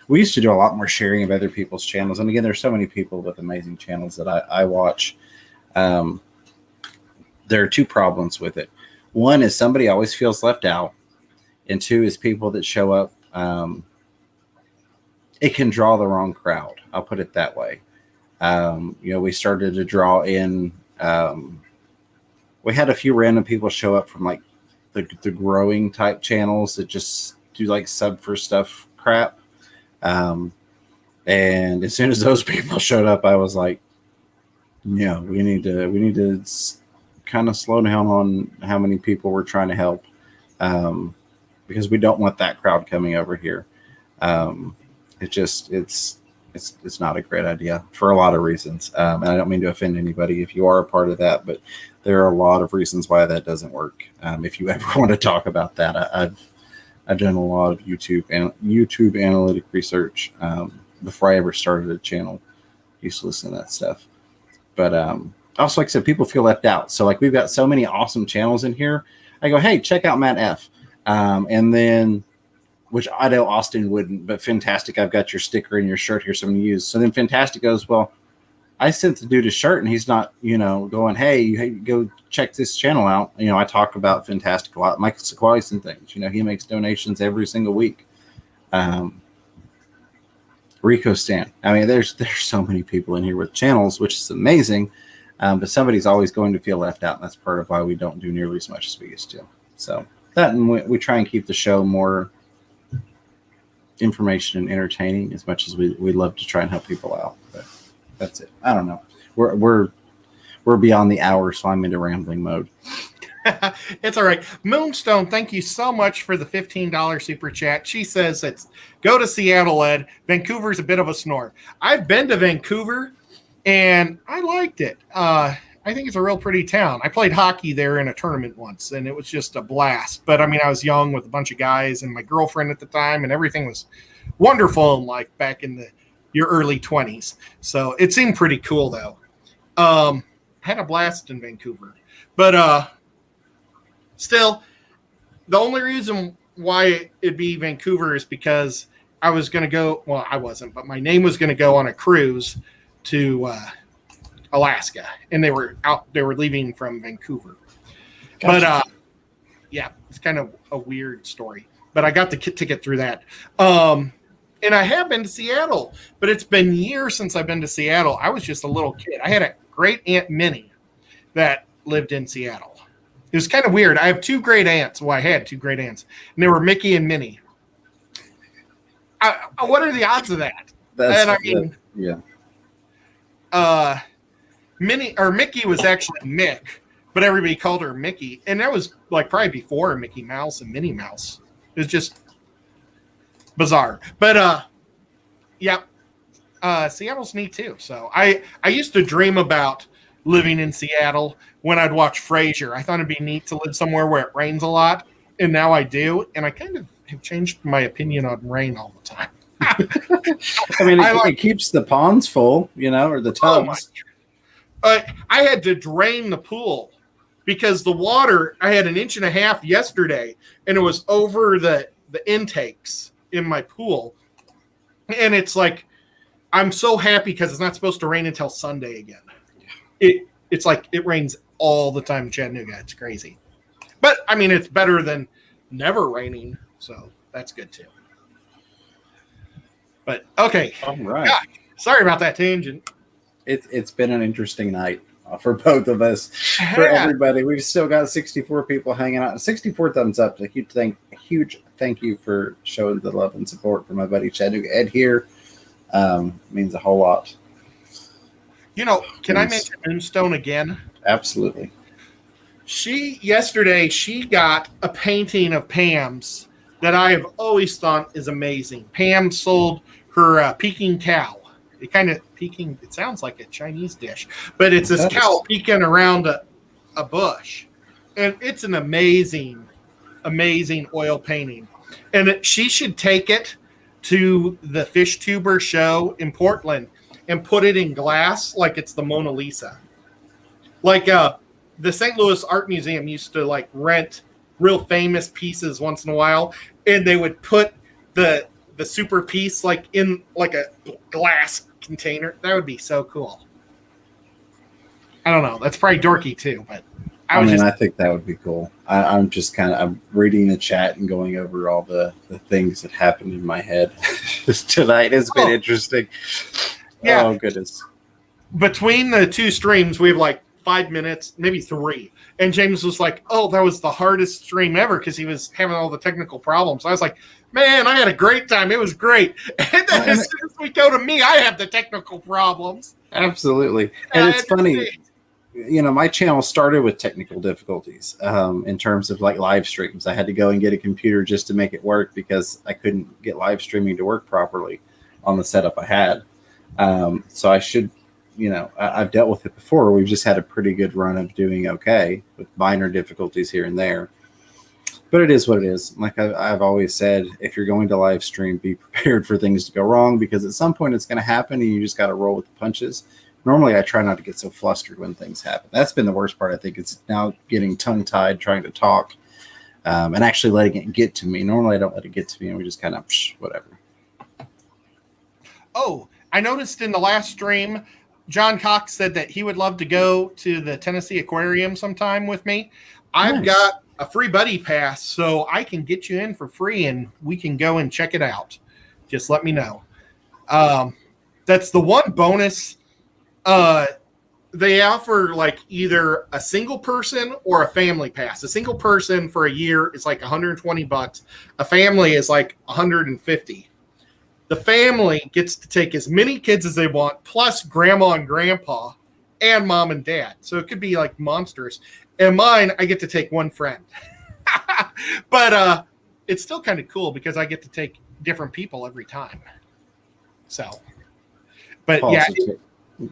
We used to do a lot more sharing of other people's channels, and again, there's so many people with amazing channels that I watch. There are two problems with it. One is somebody always feels left out, and two is people that show up. It can draw the wrong crowd. I'll put it that way. We started to draw in. We had a few random people show up from like the growing type channels that just do like sub for stuff crap. And as soon as those people showed up, I was like, yeah, we need to kind of slow down on how many people we're trying to help. Because we don't want that crowd coming over here. It's not a great idea for a lot of reasons. And I don't mean to offend anybody if you are a part of that, but there are a lot of reasons why that doesn't work. If you ever want to talk about that, I've done a lot of YouTube analytic research before I ever started a channel. I used to listen to that stuff. But also, like I said, people feel left out. So like we've got so many awesome channels in here. I go, hey, check out Matt F. And then, which I know Austin wouldn't, but Fantastic, I've got your sticker and your shirt here, so I'm going to use. So then Fantastic goes, well, I sent the dude a shirt, and he's not, going, hey, go check this channel out. I talk about Fantastic a lot. Mike Sequoias and things. He makes donations every single week. Rico Stan. I mean, there's so many people in here with channels, which is amazing. But somebody's always going to feel left out, and that's part of why we don't do nearly as much as we used to. So that, and we try and keep the show more information and entertaining as much as we love to try and help people out. But that's it. I don't know. We're beyond the hour, so I'm into rambling mode. It's all right. Moonstone, thank you so much for the $15 super chat. She says it's go to Seattle, Ed. Vancouver's a bit of a snore. I've been to Vancouver and I liked it. I think it's a real pretty town. I played hockey there in a tournament once, and it was just a blast. But, I mean, I was young with a bunch of guys and my girlfriend at the time, and everything was wonderful in life back in your early 20s. So it seemed pretty cool, though. Had a blast in Vancouver. But still, the only reason why it'd be Vancouver is because I was going to go – well, I wasn't, but my name was going to go on a cruise to Alaska, and they were leaving from Vancouver. Gotcha. But yeah, it's kind of a weird story, but I got the ticket through that. And I have been to Seattle, but it's been years since I've been to Seattle. I was just a little kid. I had a great aunt Minnie that lived in Seattle. It was kind of weird. I have two great aunts. Well, I had two great aunts, and they were Mickey and Minnie. What are the odds of that? Yeah. Mickey was actually Mick, but everybody called her Mickey, and that was like probably before Mickey Mouse and Minnie Mouse. It was just bizarre, but Seattle's neat too. So I used to dream about living in Seattle when I'd watch Frasier. I thought it'd be neat to live somewhere where it rains a lot, and now I do, and I kind of have changed my opinion on rain all the time. I mean, it keeps the ponds full, or the tubs. I had to drain the pool because the water, I had 1.5 inches yesterday, and it was over the intakes in my pool. And it's like, I'm so happy because it's not supposed to rain until Sunday again. It's like it rains all the time in Chattanooga. It's crazy. But, I mean, it's better than never raining, so that's good too. But, okay. All right. God, sorry about that tangent. It's been an interesting night for both of us, for everybody. We've still got 64 people hanging out. 64 thumbs up. A huge thank you for showing the love and support for my buddy Chattanooga Ed here. Means a whole lot. Can I mention Moonstone again? Absolutely. Yesterday she got a painting of Pam's that I have always thought is amazing. Pam sold her Peking cow, it kind of peeking. It sounds like a Chinese dish, but it's this That cow is- peeking around a bush, and it's an amazing oil painting. And she should take it to the fish tuber show in Portland and put it in glass like it's the Mona Lisa. Like the St. Louis Art Museum used to like rent real famous pieces once in a while, and they would put the super piece like in like a glass container. That would be so cool. I don't know. That's probably dorky too, but I think that would be cool. I'm just I'm reading the chat and going over all the things that happened in my head tonight. It's been interesting. Yeah. Oh, goodness. Between the two streams, we have like 5 minutes, maybe 3. And James was like, oh, that was the hardest stream ever because he was having all the technical problems. I was like, man, I had a great time. It was great. And then as soon as we go to me, I have the technical problems. Absolutely. And it's funny. You know, my channel started with technical difficulties in terms of like live streams. I had to go and get a computer just to make it work because I couldn't get live streaming to work properly on the setup I had. So I should, you know, I've dealt with it before. We've just had a pretty good run of doing okay with minor difficulties here and there. But it is what it is. Like I've always said, if you're going to live stream, be prepared for things to go wrong because at some point it's going to happen and you just got to roll with the punches. Normally, I try not to get so flustered when things happen. That's been the worst part, I think. It's now getting tongue-tied, trying to talk, and actually letting it get to me. Normally, I don't let it get to me, and we just kind of, whatever. Oh, I noticed in the last stream, John Cox said that he would love to go to the Tennessee Aquarium sometime with me. I've got a free buddy pass, so I can get you in for free, and we can go and check it out. Just let me know. That's the one bonus. They offer like either a single person or a family pass. A single person for a year is like $120. A family is like $150. The family gets to take as many kids as they want, plus grandma and grandpa and mom and dad. So it could be like monsters. And mine, I get to take one friend. But it's still kind of cool because I get to take different people every time. So, but Paul, yeah.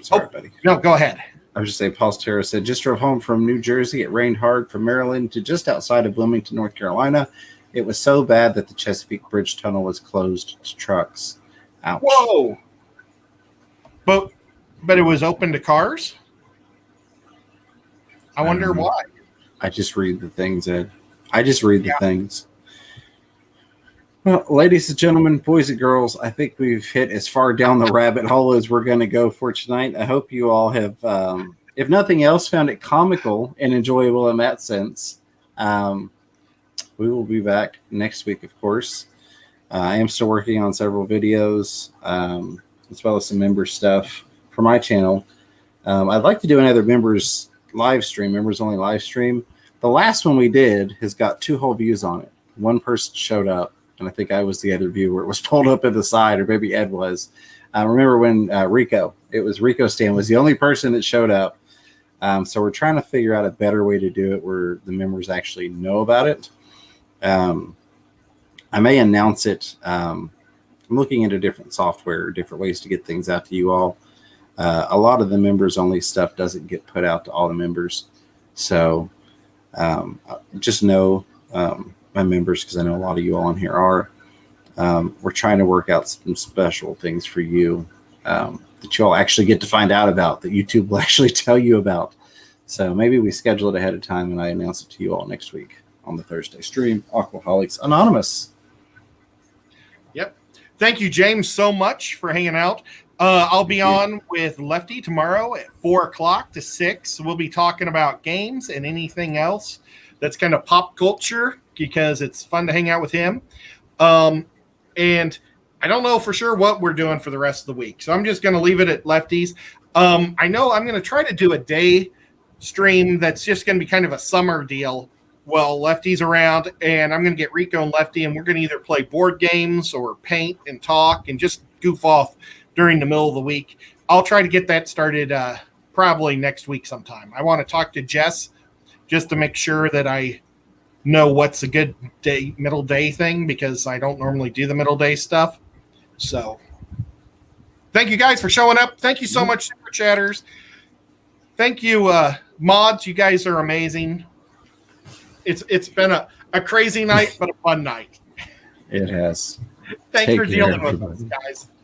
Sorry, buddy. No, go ahead. I was just saying, Paul Terra said, just drove home from New Jersey. It rained hard from Maryland to just outside of Bloomington, North Carolina. It was so bad that the Chesapeake Bridge Tunnel was closed to trucks. Ouch. Whoa. But it was open to cars? I wonder why. I just read the things, Ed. I just read the things. Well, ladies and gentlemen, boys and girls, I think we've hit as far down the rabbit hole as we're going to go for tonight. I hope you all have, if nothing else, found it comical and enjoyable in that sense. We will be back next week, of course. I am still working on several videos, as well as some member stuff for my channel. I'd like to do another members live stream, members only live stream. The last one we did has got 2 whole views on it. One person showed up. And I think I was the other viewer. It was pulled up at the side, or maybe Ed was. I remember when Rico Stan was the only person that showed up. So we're trying to figure out a better way to do it where the members actually know about it. I may announce it. I'm looking into different software, different ways to get things out to you all. A lot of the members only stuff doesn't get put out to all the members. So just know my members, because I know a lot of you all on here are. We're trying to work out some special things for you that you all actually get to find out about, that YouTube will actually tell you about. So maybe we schedule it ahead of time and I announce it to you all next week on the Thursday stream. Aquaholics Anonymous. Yep. Thank you, James, so much for hanging out. I'll be on with Lefty tomorrow at 4:00 to 6. We'll be talking about games and anything else that's kind of pop culture, because it's fun to hang out with him. And I don't know for sure what we're doing for the rest of the week, so I'm just going to leave it at Lefty's. I know I'm going to try to do a day stream that's just going to be kind of a summer deal while Lefty's around, and I'm going to get Rico and Lefty, and we're going to either play board games or paint and talk and just goof off during the middle of the week. I'll try to get that started probably next week sometime. I want to talk to Jess just to make sure that I know what's a good day, middle day thing, because I don't normally do the middle day stuff. So Thank you guys for showing up. Thank you so much, Super Chatters. Thank you, mods. You guys are amazing. It's been a crazy night, but a fun night. It has. Thanks Take for care, dealing with everybody. us, guys.